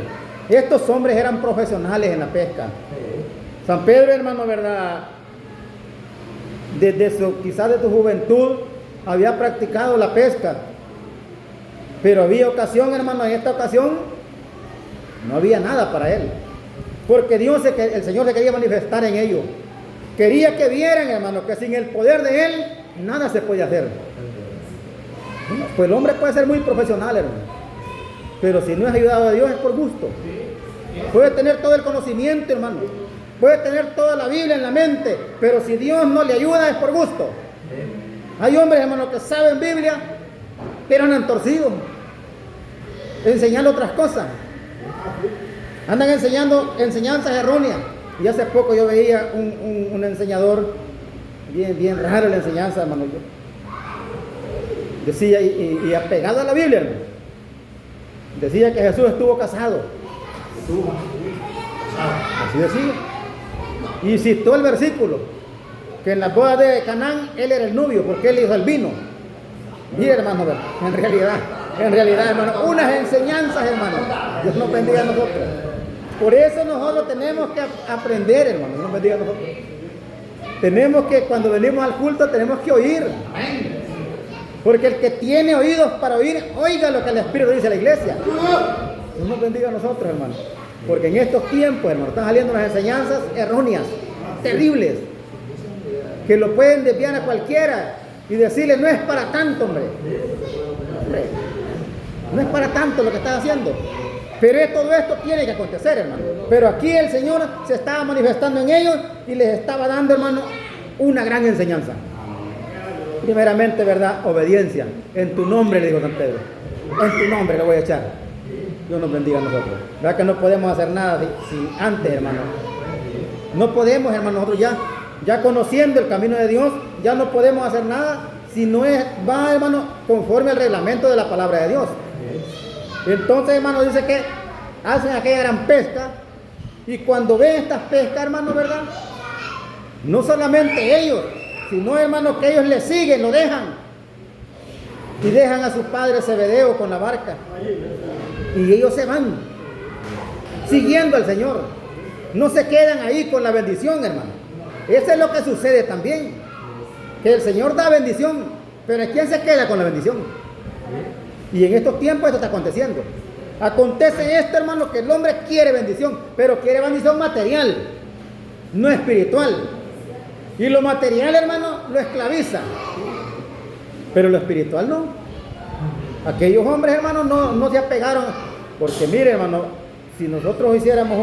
Estos hombres eran profesionales en la pesca. San Pedro, hermano, verdad, quizás de su juventud había practicado la pesca, pero había ocasión, hermano, en esta ocasión no había nada para él, porque el Señor se quería manifestar en ellos. Quería que vieran, hermano, que sin el poder de Él nada se puede hacer. Pues el hombre puede ser muy profesional, hermano, pero si no es ayudado de Dios es por gusto. Puede tener todo el conocimiento, hermano, puede tener toda la Biblia en la mente, pero si Dios no le ayuda es por gusto. Hay hombres, hermanos, que saben Biblia, pero andan torcidos, enseñando otras cosas. Andan enseñando enseñanzas erróneas. Y hace poco yo veía un enseñador bien raro en la enseñanza, hermano. Decía, y apegado a la Biblia, hermano, decía que Jesús estuvo casado. Así decía. Y citó el versículo, que en la boda de Canaán él era el novio, porque él hizo el vino. Mira, hermano, en realidad, hermano, unas enseñanzas, hermano. Dios nos bendiga a nosotros. Por eso nosotros tenemos que aprender, hermano. Dios nos bendiga a nosotros. Tenemos que, cuando venimos al culto, tenemos que oír. Porque el que tiene oídos para oír, oiga lo que el Espíritu dice a la iglesia. Dios nos bendiga a nosotros, hermano. Porque en estos tiempos, hermano, están saliendo unas enseñanzas erróneas, terribles, que lo pueden desviar a cualquiera y decirle, no es para tanto, hombre. No es para tanto lo que estás haciendo. Pero todo esto tiene que acontecer, hermano. Pero aquí el Señor se estaba manifestando en ellos y les estaba dando, hermano, una gran enseñanza. Primeramente, ¿verdad? Obediencia. En tu nombre, le dijo San Pedro. En tu nombre le voy a echar. Dios nos bendiga a nosotros. ¿Verdad que no podemos hacer nada si antes, hermano? No podemos, hermano, nosotros ya conociendo el camino de Dios, ya no podemos hacer nada si no va, hermano, conforme al reglamento de la palabra de Dios. Entonces, hermano, dice que hacen aquella gran pesca, y cuando ven estas pescas, hermano, ¿verdad? No solamente ellos, sino, hermano, que ellos le siguen, lo dejan, y dejan a su padre Zebedeo con la barca, y ellos se van, siguiendo al Señor. No se quedan ahí con la bendición, hermano. Eso es lo que sucede también, que el Señor da bendición, pero ¿quién se queda con la bendición? Y en estos tiempos esto está aconteciendo. Acontece esto, hermano, que el hombre quiere bendición, pero quiere bendición material, no espiritual. Y lo material, hermano, lo esclaviza, pero lo espiritual no. Aquellos hombres, hermano, no se apegaron, porque mire, hermano, si nosotros hiciéramos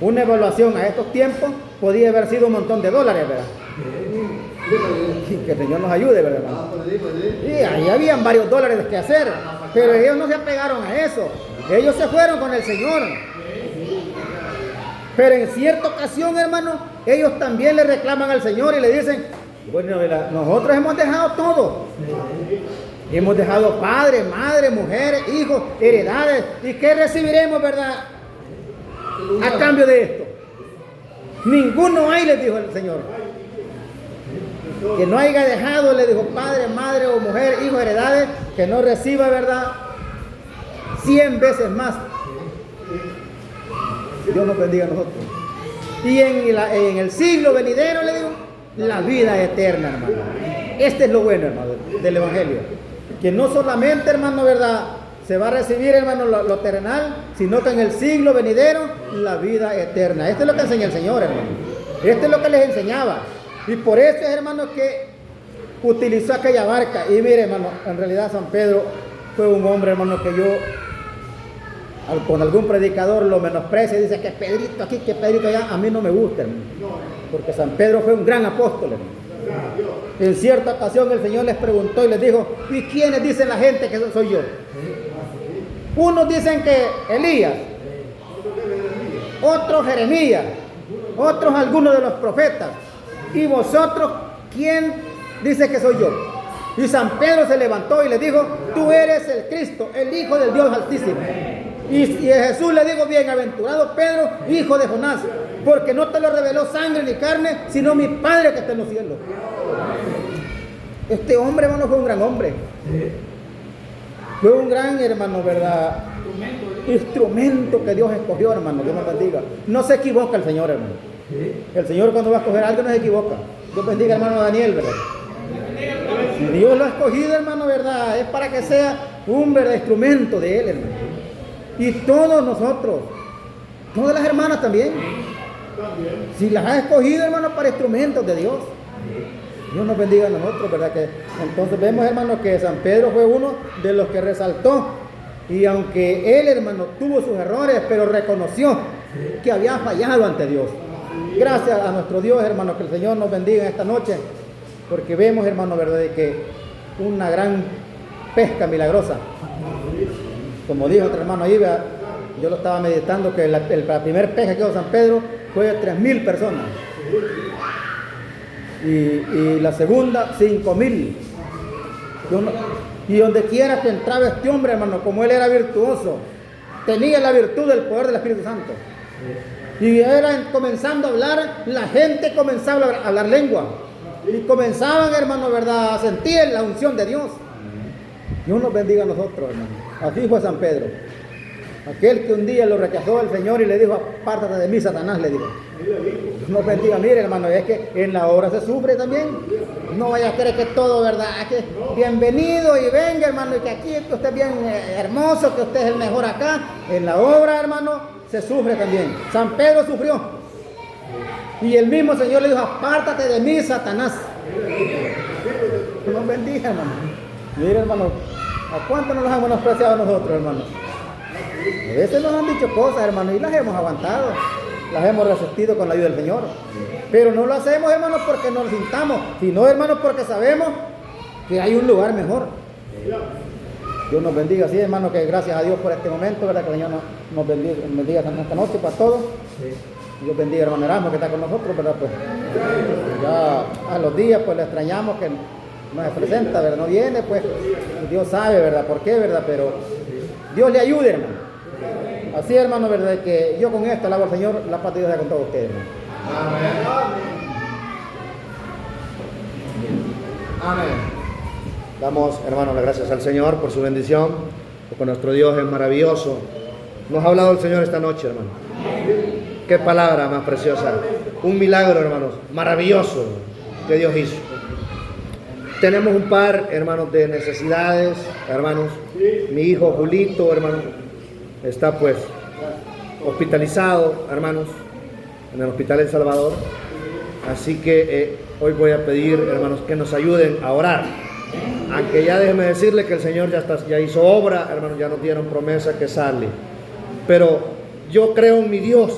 una evaluación a estos tiempos, podía haber sido un montón de dólares, ¿verdad? Y que el Señor nos ayude, ¿verdad, hermano? Y ahí habían varios dólares que hacer, pero ellos no se apegaron a eso. Ellos se fueron con el Señor. Pero en cierta ocasión, hermano, ellos también le reclaman al Señor y le dicen, bueno, nosotros hemos dejado todo. Hemos dejado padre, madre, mujer, hijos, heredades. ¿Y qué recibiremos, verdad? A cambio de esto. Ninguno hay, les dijo el Señor. Que no haya dejado, le dijo, padre, madre o mujer, hijos, heredades, que no reciba, verdad, 100 veces más. Dios nos bendiga a nosotros. Y en el siglo venidero, le digo, la vida eterna, hermano. Este es lo bueno, hermano, del Evangelio. Que no solamente, hermano, verdad, se va a recibir, hermano, lo terrenal, sino que en el siglo venidero, la vida eterna. Esto es lo que enseña el Señor, hermano. Esto es lo que les enseñaba. Y por eso es, hermano, que utilizó aquella barca. Y mire, hermano, en realidad San Pedro fue un hombre, hermano, que yo, con algún predicador lo menosprecia y dice que Pedrito aquí, que Pedrito allá. A mí no me gusta, hermano. Porque San Pedro fue un gran apóstol, hermano. En cierta ocasión el Señor les preguntó y les dijo, ¿y quiénes dicen la gente que soy yo? Unos dicen que Elías, otros Jeremías, otros algunos de los profetas. ¿Y vosotros quién dice que soy yo? Y San Pedro se levantó y le dijo, tú eres el Cristo, el Hijo del Dios Altísimo. Y Jesús le dijo, bienaventurado Pedro, hijo de Jonás, porque no te lo reveló sangre ni carne, sino mi Padre que está en los cielos. Este hombre, hermano, fue un gran hombre. Fue un gran, hermano, ¿verdad? Instrumento que Dios escogió, hermano. Dios nos bendiga. No se equivoca el Señor, hermano. El Señor cuando va a escoger algo no se equivoca. Dios bendiga, hermano Daniel, ¿verdad? Si Dios lo ha escogido, hermano, ¿verdad? Es para que sea un verdadero instrumento de Él, hermano. Y todos nosotros, todas las hermanas también, si las ha escogido, hermano, para instrumentos de Dios. Dios nos bendiga a nosotros, ¿verdad? Que entonces vemos, hermano, que San Pedro fue uno de los que resaltó. Y aunque él, hermano, tuvo sus errores, pero reconoció que había fallado ante Dios. Gracias a nuestro Dios, hermano, que el Señor nos bendiga en esta noche, porque vemos, hermano, ¿verdad? De que una gran pesca milagrosa. Como dijo otro hermano ahí, ¿verdad? Yo lo estaba meditando, que la primer pesca que hizo San Pedro fue de 3,000 personas. Y la segunda, 5,000. Y donde quiera que entraba este hombre, hermano, como él era virtuoso, tenía la virtud del poder del Espíritu Santo. Y era comenzando a hablar, la gente comenzaba a hablar lengua. Y comenzaban, hermano, ¿verdad?, a sentir la unción de Dios. Dios nos bendiga a nosotros, hermano. Así fue San Pedro. Aquel que un día lo rechazó el Señor y le dijo, apártate de mí, Satanás, le dijo. Dios nos bendiga. Mire, hermano, es que en la obra se sufre también. No vaya a creer que todo, ¿verdad? Que bienvenido y venga, hermano, y que aquí que usted es bien hermoso, que usted es el mejor acá. En la obra, hermano, se sufre también. San Pedro sufrió. Y el mismo Señor le dijo, apártate de mí, Satanás. Dios nos bendiga, hermano. Mire, hermano, ¿a cuánto nos hemos menospreciado nosotros, hermano? A veces nos han dicho cosas, hermano, y las hemos aguantado, las hemos resistido con la ayuda del Señor. Pero no lo hacemos, hermano, porque nos sintamos, sino, hermano, porque sabemos que hay un lugar mejor. Dios nos bendiga, sí, hermano, que gracias a Dios por este momento, ¿verdad? Que el Señor nos bendiga esta noche para todos. Dios bendiga, hermano Erasmo, que está con nosotros, ¿verdad? Pues ya a los días, pues le extrañamos que no se presenta, ¿verdad? No viene, pues Dios sabe, ¿verdad? ¿Por qué, verdad? Pero Dios le ayude, hermano. Así, hermano, ¿verdad? Que yo con esto alabo al Señor, la paz de Dios sea con todos ustedes, hermano. Amén. Damos, hermano, las gracias al Señor por su bendición, porque nuestro Dios es maravilloso. Nos ha hablado el Señor esta noche, hermano. Qué palabra más preciosa. Un milagro, hermanos, maravilloso que Dios hizo. Tenemos un par, hermanos, de necesidades, hermanos. Mi hijo Julito, hermano, está pues hospitalizado, hermanos, en el hospital El Salvador. Así que hoy voy a pedir, hermanos, que nos ayuden a orar. Aunque ya déjeme decirle que el Señor ya hizo obra, hermanos, ya nos dieron promesa que sale. Pero yo creo en mi Dios.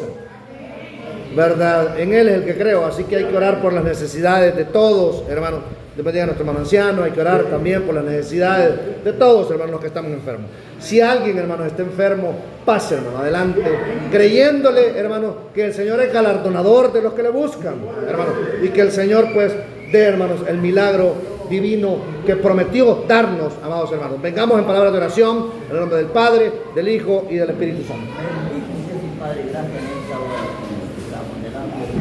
¿verdad? En Él es el que creo, así que hay que orar por las necesidades de todos, hermanos. Dios bendiga a nuestro hermano anciano, hay que orar también por las necesidades de todos, hermanos, los que estamos enfermos. Si alguien, hermanos, está enfermo, pase, hermano, adelante, creyéndole, hermano, que el Señor es galardonador de los que le buscan, hermano, y que el Señor, pues, dé, hermanos, el milagro divino que prometió darnos, amados hermanos. Vengamos en palabras de oración, en el nombre del Padre, del Hijo y del Espíritu Santo. Bendito Padre, gracias en esta hora. Estamos delante de ti.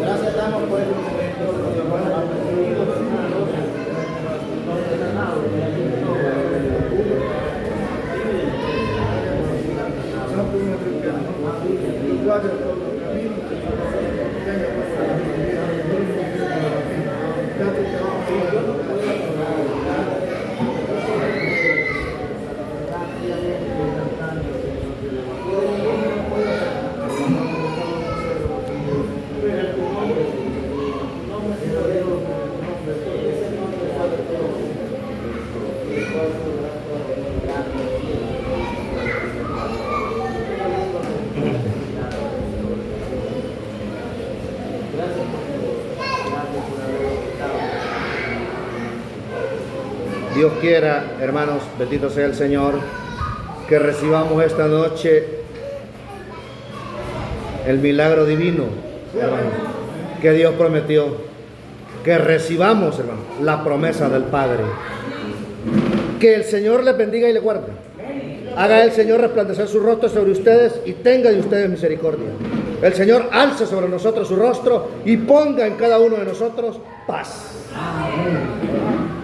Gracias damos por el Dios quiera, hermanos, bendito sea el Señor, que recibamos esta noche el milagro divino, hermanos, que Dios prometió, que recibamos, hermanos, la promesa del Padre. Que el Señor les bendiga y les guarde. Haga el Señor resplandecer su rostro sobre ustedes y tenga de ustedes misericordia. El Señor alce sobre nosotros su rostro y ponga en cada uno de nosotros paz. Amén.